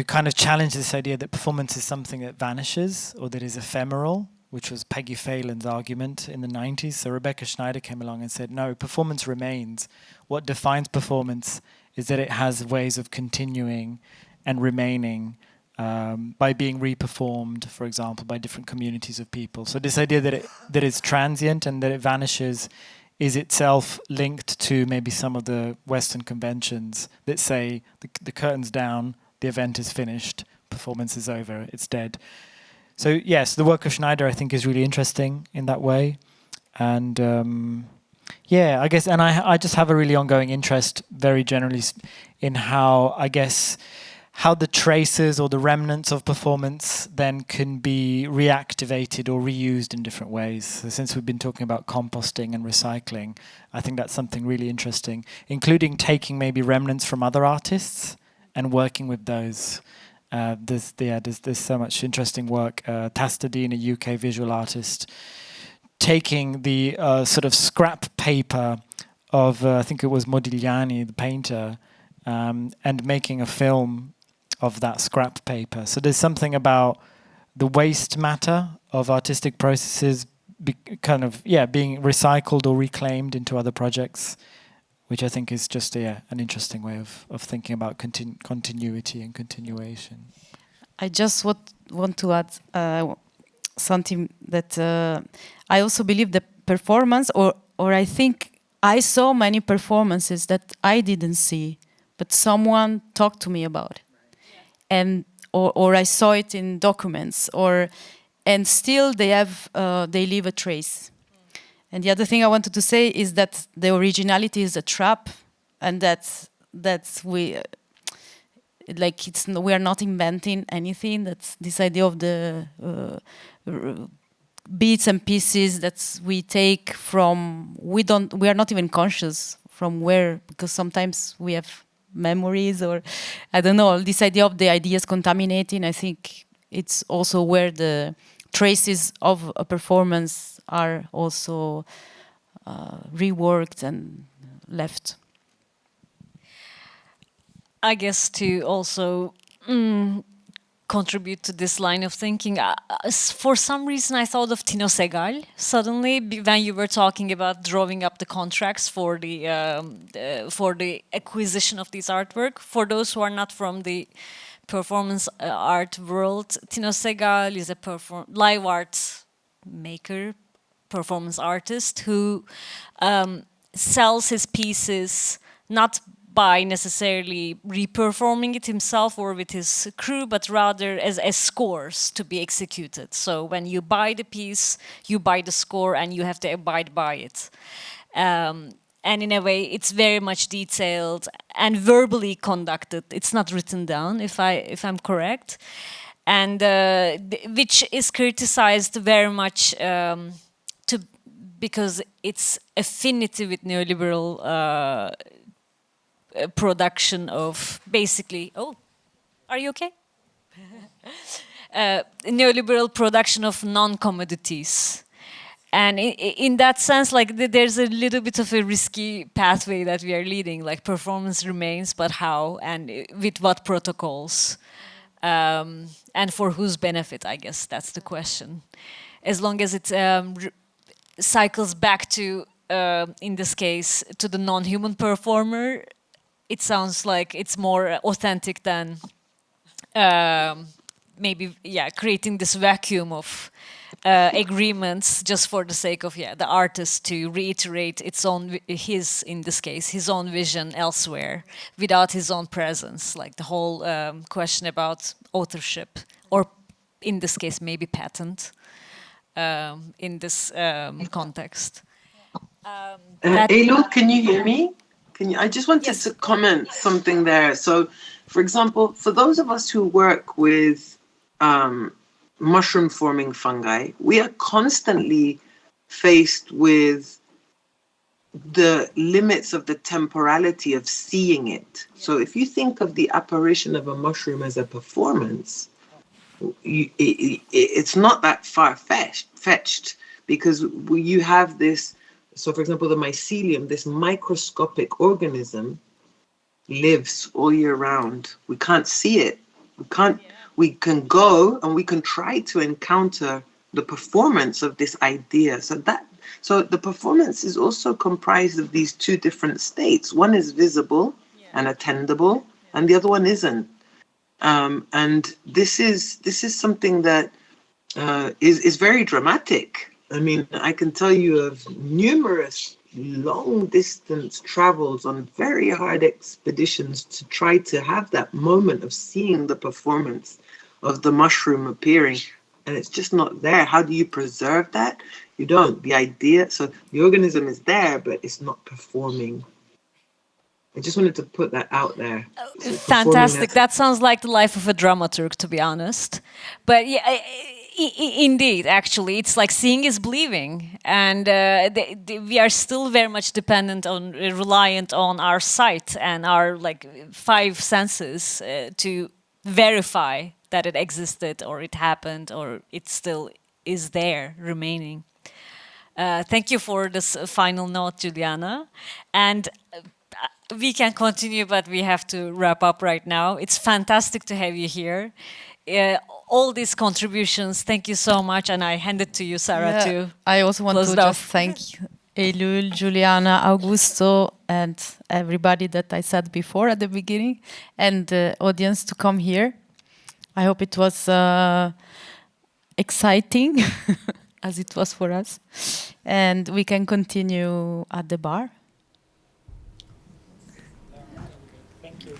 kind of challenged this idea that performance is something that vanishes or that is ephemeral, which was Peggy Phelan's argument in the 90s. So Rebecca Schneider came along and said, no, performance remains. What defines performance is that it has ways of continuing and remaining by being reperformed, for example, by different communities of people. So this idea that it's transient and that it vanishes is itself linked to maybe some of the Western conventions that say the curtain's down, the event is finished, performance is over, it's dead. So yes, the work of Schneider I think is really interesting in that way. And I guess, and I just have a really ongoing interest very generally in how, I guess, how the traces or the remnants of performance then can be reactivated or reused in different ways. So since we've been talking about composting and recycling, I think that's something really interesting, including taking maybe remnants from other artists and working with those. There's so much interesting work. Tastadine, a UK visual artist, taking the sort of scrap paper of, I think it was Modigliani, the painter, and making a film of that scrap paper. So there's something about the waste matter of artistic processes being recycled or reclaimed into other projects, which I think is just an interesting way of thinking about continuity and continuation. I just want to add something that I also believe the performance, or I think I saw many performances that I didn't see, but someone talked to me about it, and or I saw it in documents, and still they leave a trace. And the other thing I wanted to say is that the originality is a trap, and that's we are not inventing anything. That's this idea of the bits and pieces that we take from. We are not even conscious from where, because sometimes we have memories, or I don't know. This idea of the ideas contaminating, I think it's also where the traces of a performance are also reworked and left. I guess to also contribute to this line of thinking, for some reason I thought of Tino Segal suddenly when you were talking about drawing up the contracts for the acquisition of this artwork. For those who are not from the performance art world, Tino Segal is a live art maker, performance artist who sells his pieces not by necessarily reperforming it himself or with his crew, but rather as scores to be executed. So when you buy the piece, you buy the score and you have to abide by it. And in a way, it's very much detailed and verbally conducted. It's not written down, if I'm correct. And which is criticized very much because its affinity with neoliberal production of basically, are you okay? Neoliberal production of non-commodities. And in that sense, like there's a little bit of a risky pathway that we are leading, like performance remains, but how and with what protocols? And for whose benefit, I guess that's the question. As long as it cycles back to, in this case, to the non-human performer, it sounds like it's more authentic than maybe, creating this vacuum of agreements just for the sake of, the artist to reiterate in this case, his own vision elsewhere without his own presence. Like the whole question about authorship, or in this case, maybe patent in this context. Eylül, can you hear me? I just wanted to comment something there. So, for example, for those of us who work with mushroom forming fungi, we are constantly faced with the limits of the temporality of seeing it. So if you think of the apparition of a mushroom as a performance, it's not that far-fetched, because you have this. So, for example, the mycelium, this microscopic organism, lives all year round. We can't see it. We can go and we can try to encounter the performance of this idea. So the performance is also comprised of these two different states. One is visible and attainable, and the other one isn't. And this is something that is very dramatic. I mean, I can tell you of numerous long-distance travels on very hard expeditions to try to have that moment of seeing the performance of the mushroom appearing, and it's just not there. How do you preserve that? You don't. The idea, so the organism is there, but it's not performing. I just wanted to put that out there. Fantastic. That sounds like the life of a dramaturg, to be honest. But yeah, indeed, actually, it's like seeing is believing, and we are still very much reliant on our sight and our five senses to verify that it existed, or it happened, or it still is there, remaining. Thank you for this final note, Giuliana, and. We can continue, but we have to wrap up right now. It's fantastic to have you here. All these contributions, thank you so much. And I hand it to you, Sara, to I also want to just thank Eylül, Giuliana, Augusto, and everybody that I said before at the beginning, and the audience to come here. I hope it was exciting, as it was for us. And we can continue at the bar. Thank you.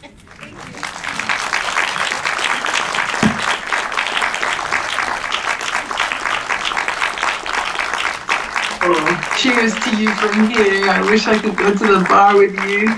Oh, cheers to you from here. I wish I could go to the bar with you.